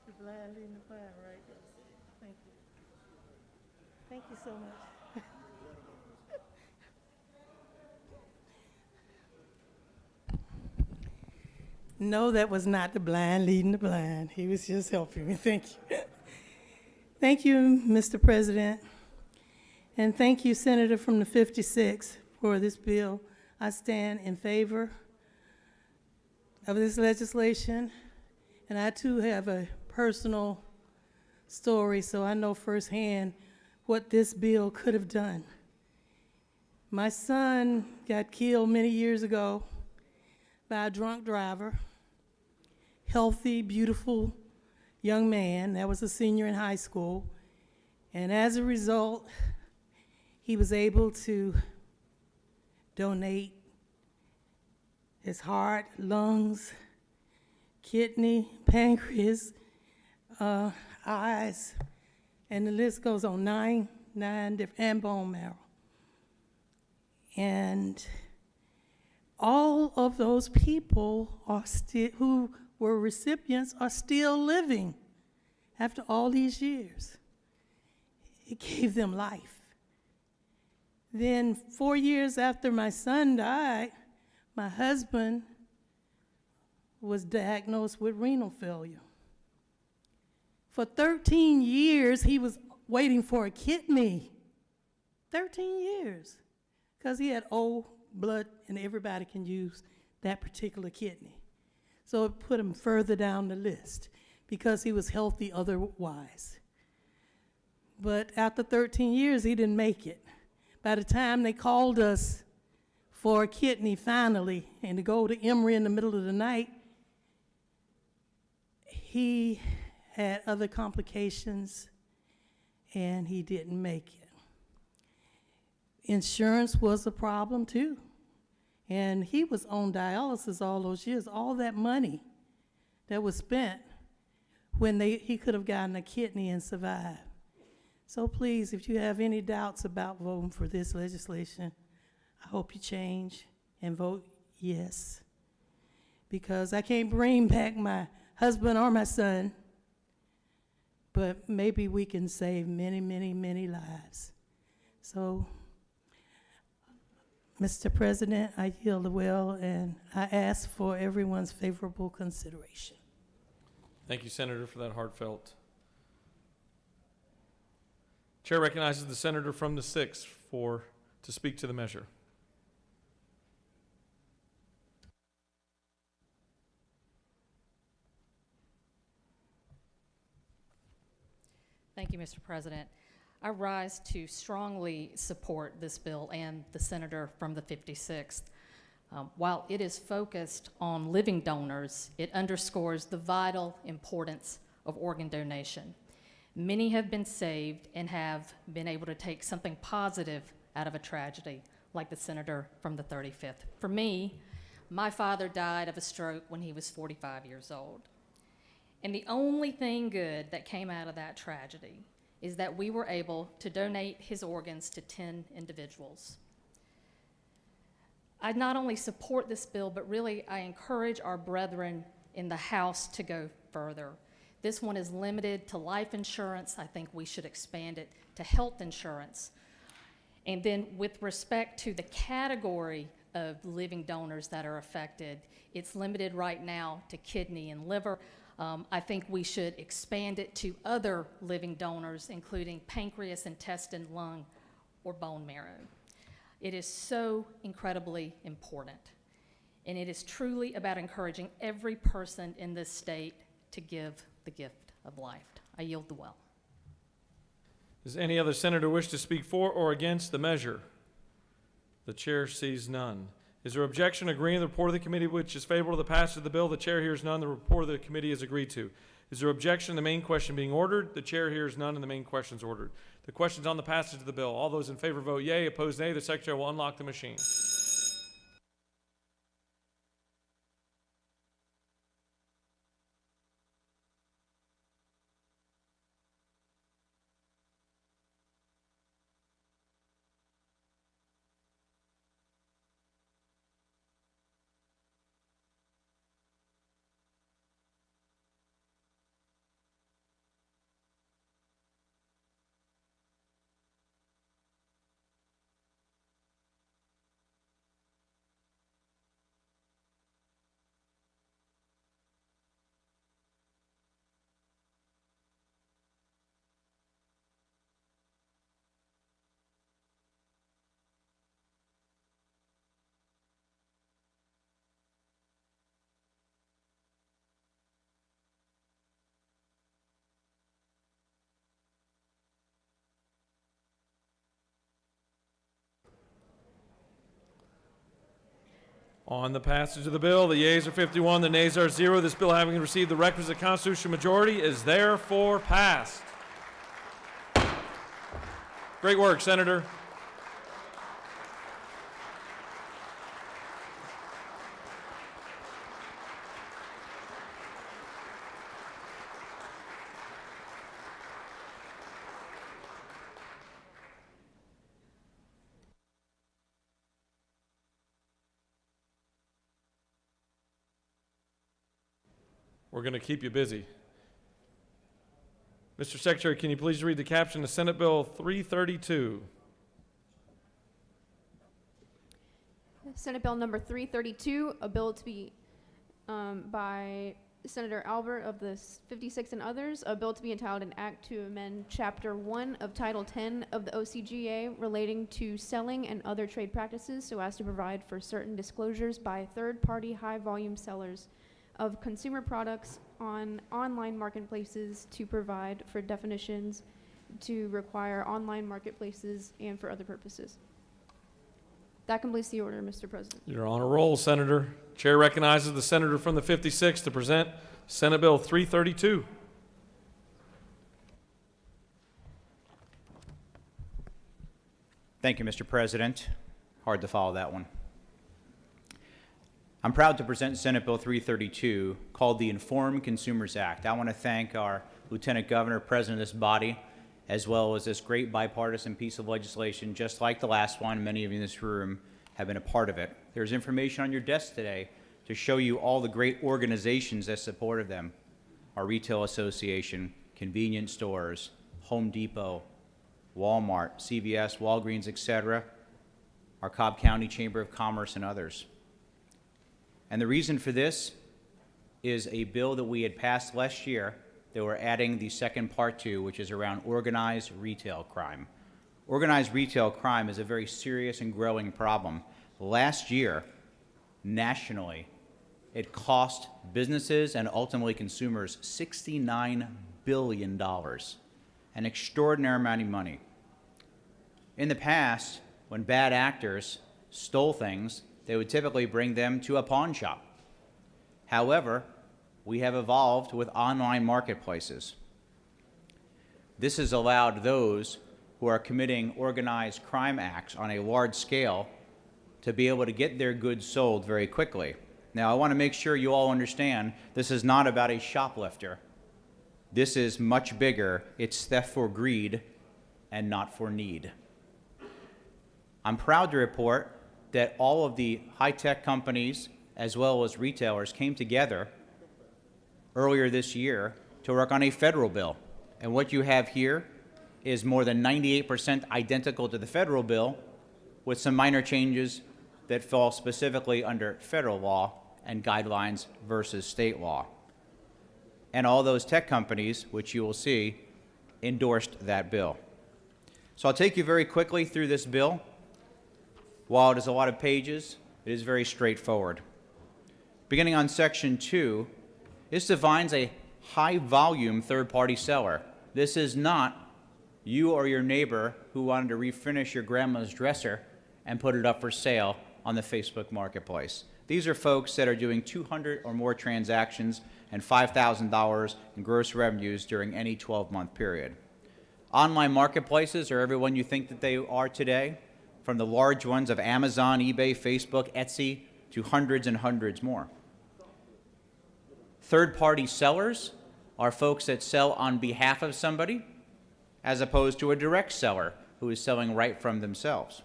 The blind leading the blind, right? Thank you. Thank you so much. No, that was not the blind leading the blind. He was just helping me. Thank you. Thank you, Mr. President. And thank you, Senator from the 56th, for this bill. I stand in favor of this legislation. And I, too, have a personal story, so I know firsthand what this bill could have done. My son got killed many years ago by a drunk driver, healthy, beautiful young man that was a senior in high school. And as a result, he was able to donate his heart, lungs, kidney, pancreas, eyes, and the list goes on, nine different, and bone marrow. And all of those people are still, who were recipients, are still living after all these years. It gave them life. Then 4 years after my son died, my husband was diagnosed with renal failure. For 13 years, he was waiting for a kidney. 13 years. Because he had O blood, and everybody can use that particular kidney. So it put him further down the list because he was healthy otherwise. But after 13 years, he didn't make it. By the time they called us for a kidney finally, and to go to Emory in the middle of the night, he had other complications and he didn't make it. Insurance was a problem too. And he was on dialysis all those years. All that money that was spent when he could have gotten a kidney and survived. So please, if you have any doubts about voting for this legislation, I hope you change and vote yes. Because I can't bring back my husband or my son, but maybe we can save many, many, many lives. So, Mr. President, I yield the will, and I ask for everyone's favorable consideration. Thank you, Senator, for that heartfelt. Chair recognizes the senator from the 6th to speak to the measure. Thank you, Mr. President. I rise to strongly support this bill and the senator from the 56th. While it is focused on living donors, it underscores the vital importance of organ donation. Many have been saved and have been able to take something positive out of a tragedy, like the senator from the 35th. For me, my father died of a stroke when he was 45 years old. And the only thing good that came out of that tragedy is that we were able to donate his organs to 10 individuals. I not only support this bill, but really I encourage our brethren in the House to go further. This one is limited to life insurance. I think we should expand it to health insurance. And then with respect to the category of living donors that are affected, it's limited right now to kidney and liver. I think we should expand it to other living donors, including pancreas, intestine, lung, or bone marrow. It is so incredibly important. And it is truly about encouraging every person in this state to give the gift of life. I yield the well. Does any other senator wish to speak for or against the measure? The chair sees none. Is there objection agreeing to the report of the committee which is favorable to the passage of the bill? The chair hears none. The report of the committee is agreed to. Is there objection to the main question being ordered? The chair hears none and the main question is ordered. The question is on the passage of the bill. All those in favor vote yea. Opposed, nay. The secretary will unlock the machine. On the passage of the bill, the yeas are 51, the nays are 0. This bill, having received the requisite constitutional majority, is therefore passed. Great work, Senator. We're going to keep you busy. Mr. Secretary, can you please read the caption of Senate Bill 332? Senate Bill number 332, a bill to be by Senator Albert of the 56 and others, a bill to be entitled an act to amend Chapter 1 of Title 10 of the OCGA relating to selling and other trade practices so as to provide for certain disclosures by third-party high-volume sellers of consumer products on online marketplaces, to provide for definitions, to require online marketplaces, and for other purposes. That completes the order, Mr. President. You're on a roll, Senator. Chair recognizes the senator from the 56 to present Senate Bill 332. Thank you, Mr. President. Hard to follow that one. I'm proud to present Senate Bill 332, called the Informed Consumers Act. I want to thank our Lieutenant Governor, President of this body, as well as this great bipartisan piece of legislation, just like the last one. Many of you in this room have been a part of it. There's information on your desk today to show you all the great organizations that supported them. Our Retail Association, convenience stores, Home Depot, Walmart, CVS, Walgreens, etc., our Cobb County Chamber of Commerce, and others. And the reason for this is a bill that we had passed last year that we're adding the second part to, which is around organized retail crime. Organized retail crime is a very serious and growing problem. Last year, nationally, it cost businesses and ultimately consumers $69 billion, an extraordinary amount of money. In the past, when bad actors stole things, they would typically bring them to a pawn shop. However, we have evolved with online marketplaces. This has allowed those who are committing organized crime acts on a large scale to be able to get their goods sold very quickly. Now, I want to make sure you all understand this is not about a shoplifter. This is much bigger. It's theft for greed and not for need. I'm proud to report that all of the high-tech companies as well as retailers came together earlier this year to work on a federal bill. And what you have here is more than 98% identical to the federal bill, with some minor changes that fall specifically under federal law and guidelines versus state law. And all those tech companies, which you will see, endorsed that bill. So I'll take you very quickly through this bill. While it is a lot of pages, it is very straightforward. Beginning on section 2, this defines a high-volume third-party seller. This is not you or your neighbor who wanted to refinish your grandma's dresser and put it up for sale on the Facebook marketplace. These are folks that are doing 200 or more transactions and $5,000 in gross revenues during any 12-month period. Online marketplaces are everyone you think that they are today, from the large ones of Amazon, eBay, Facebook, Etsy, to hundreds and hundreds more. Third-party sellers are folks that sell on behalf of somebody, as opposed to a direct seller who is selling right from themselves.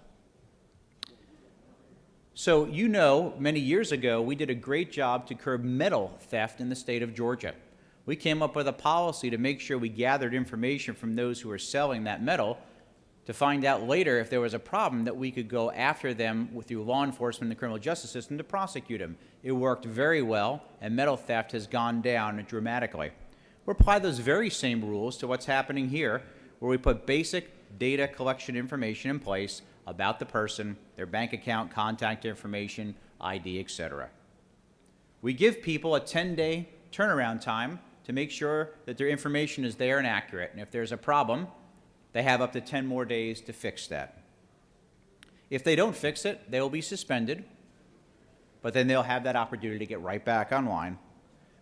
So you know, many years ago, we did a great job to curb metal theft in the state of Georgia. We came up with a policy to make sure we gathered information from those who were selling that metal to find out later if there was a problem that we could go after them through law enforcement and the criminal justice system to prosecute them. It worked very well, and metal theft has gone down dramatically. We apply those very same rules to what's happening here, where we put basic data collection information in place about the person, their bank account, contact information, ID, etc. We give people a 10-day turnaround time to make sure that their information is there and accurate, and if there's a problem, they have up to 10 more days to fix that. If they don't fix it, they will be suspended, but then they'll have that opportunity to get right back online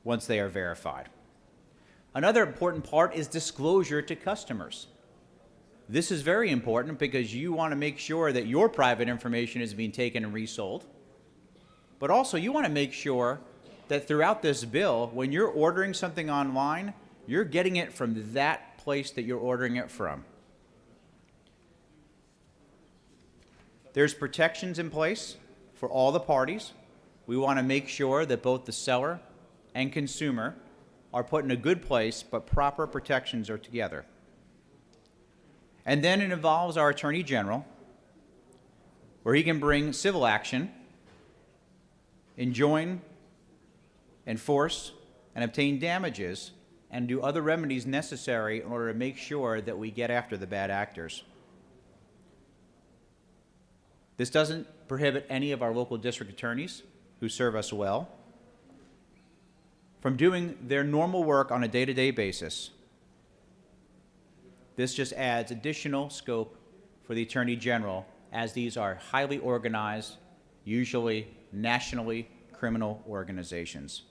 once they are verified. Another important part is disclosure to customers. This is very important because you want to make sure that your private information is being taken and resold, but also you want to make sure that throughout this bill, when you're ordering something online, you're getting it from that place that you're ordering it from. There's protections in place for all the parties. We want to make sure that both the seller and consumer are put in a good place, but proper protections are together. And then it involves our Attorney General, where he can bring civil action, enjoin, enforce, and obtain damages, and do other remedies necessary in order to make sure that we get after the bad actors. This doesn't prohibit any of our local district attorneys, who serve us well, from doing their normal work on a day-to-day basis. This just adds additional scope for the Attorney General, as these are highly organized, usually nationally criminal organizations.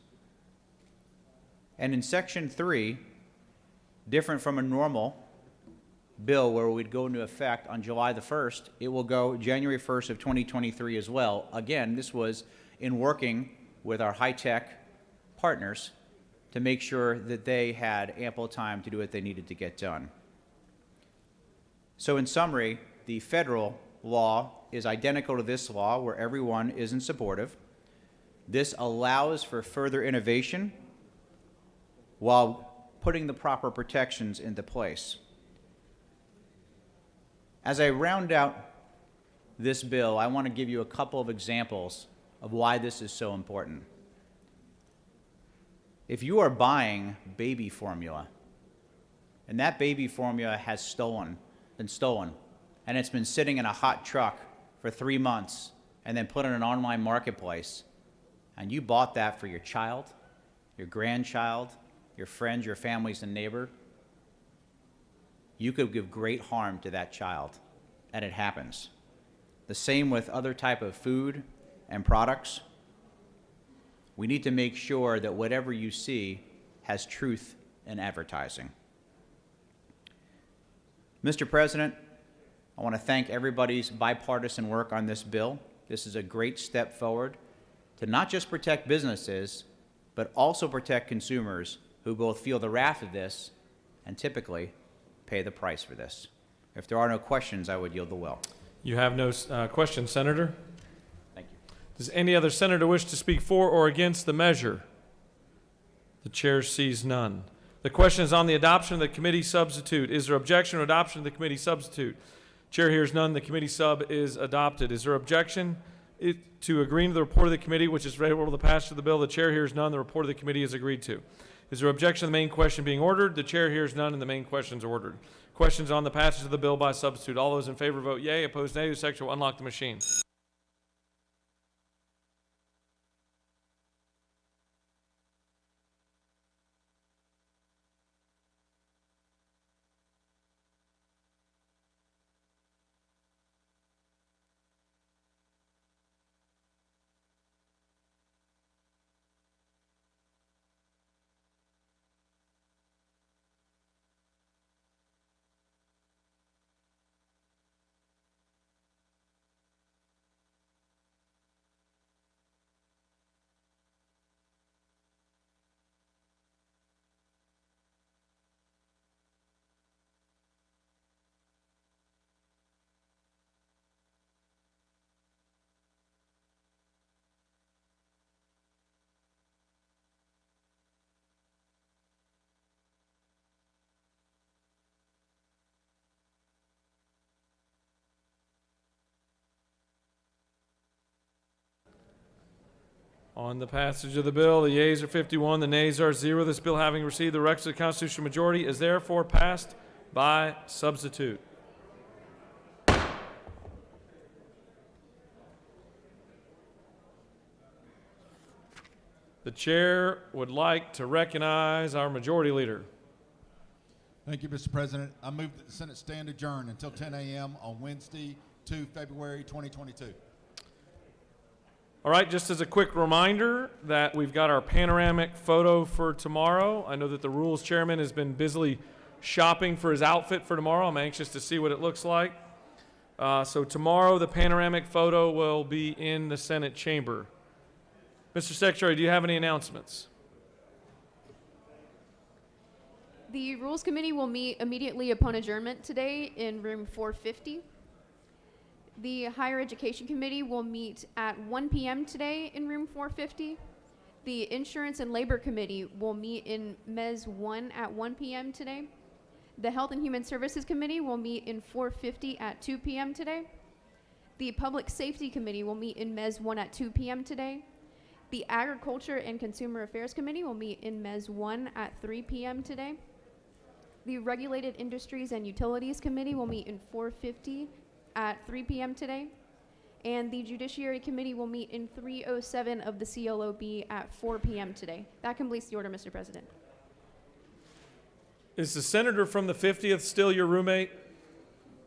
And in Section 3, different from a normal bill where we'd go into effect on July the 1st, it will go January 1st of 2023 as well. Again, this was in working with our high-tech partners to make sure that they had ample time to do what they needed to get done. So in summary, the federal law is identical to this law, where everyone isn't supportive. This allows for further innovation while putting the proper protections into place. As I round out this bill, I want to give you a couple of examples of why this is so important. If you are buying baby formula, and that baby formula has been stolen, and it's been sitting in a hot truck for 3 months, and then put on an online marketplace, and you bought that for your child, your grandchild, your friends, your families, and neighbor, you could give great harm to that child, and it happens. The same with other type of food and products. We need to make sure that whatever you see has truth in advertising. Mr. President, I want to thank everybody's bipartisan work on this bill. This is a great step forward to not just protect businesses, but also protect consumers who both feel the wrath of this and typically pay the price for this. If there are no questions, I would yield the will. You have no questions, Senator. Thank you. Does any other senator wish to speak for or against the measure? The chair sees none. The question is on the adoption of the committee substitute. Is there objection to adoption of the committee substitute? Chair hears none. The committee sub is adopted. Is there objection to agreeing to the report of the committee, which is favorable to the passage of the bill? The chair hears none. The report of the committee is agreed to. Is there objection to the main question being ordered? The chair hears none, and the main question is ordered. Questions on the passage of the bill by substitute. All those in favor vote yea. Opposed, nay. The secretary will unlock the machine. On the passage of the bill, the yeas are 51, the nays are 0. This bill, having received the requisite constitutional majority, is therefore passed by substitute. The chair would like to recognize our majority leader. Thank you, Mr. President. I move that the Senate stand adjourned until 10 a.m. on Wednesday, 2 February 2022. All right, just as a quick reminder that we've got our panoramic photo for tomorrow. I know that the Rules Chairman has been busily shopping for his outfit for tomorrow. I'm anxious to see what it looks like. So tomorrow, the panoramic photo will be in the Senate chamber. Mr. Secretary, do you have any announcements? The Rules Committee will meet immediately upon adjournment today in room 450. The Higher Education Committee will meet at 1 p.m. today in room 450. The Insurance and Labor Committee will meet in Mez 1 at 1 p.m. today. The Health and Human Services Committee will meet in 450 at 2 p.m. today. The Public Safety Committee will meet in Mez 1 at 2 p.m. today. The Agriculture and Consumer Affairs Committee will meet in Mez 1 at 3 p.m. today. The Regulated Industries and Utilities Committee will meet in 450 at 3 p.m. today. And the Judiciary Committee will meet in 307 of the CLOB at 4 p.m. today. That completes the order, Mr. President. Is the senator from the 50th still your roommate?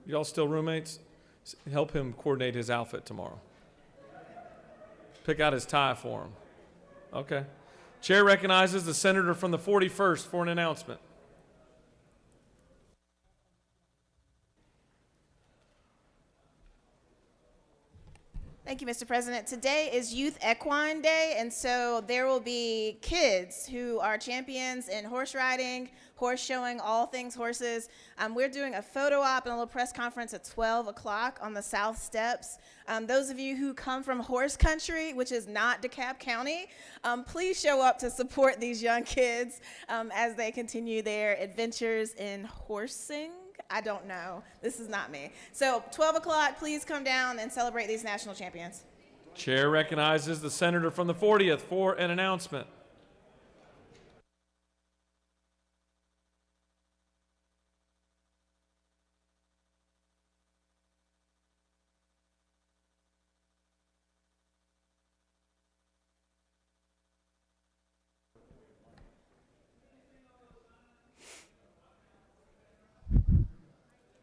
Y'all still roommates? Help him coordinate his outfit tomorrow. Pick out his tie for him. Okay. Chair recognizes the senator from the 41st for an announcement. Thank you, Mr. President. Today is Youth Equine Day, and so there will be kids who are champions in horse riding, horse showing, all things horses. We're doing a photo op and a little press conference at 12 o'clock on the South Steps. Those of you who come from horse country, which is not DeKalb County, please show up to support these young kids as they continue their adventures in horsing. I don't know. This is not me. So 12 o'clock, please come down and celebrate these national champions. Chair recognizes the senator from the 40th for an announcement.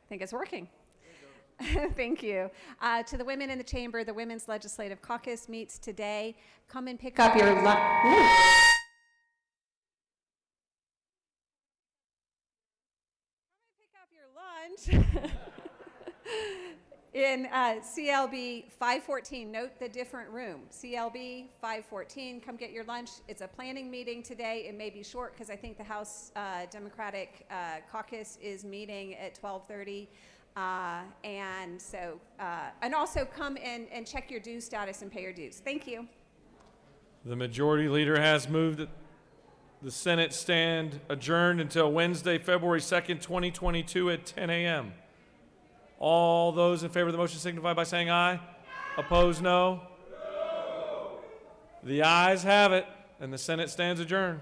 I think it's working. Thank you. To the women in the chamber, the Women's Legislative Caucus meets today. Come and pick up your lunch. In CLB 514. Note the different room. CLB 514. Come get your lunch. It's a planning meeting today. It may be short because I think the House Democratic Caucus is meeting at 12:30. And also come and check your due status and pay your dues. Thank you. The majority leader has moved that the Senate stand adjourned until Wednesday, February 2nd, 2022 at 10 a.m. All those in favor of the motion signify by saying aye. Opposed, no. The ayes have it, and the Senate stands adjourned.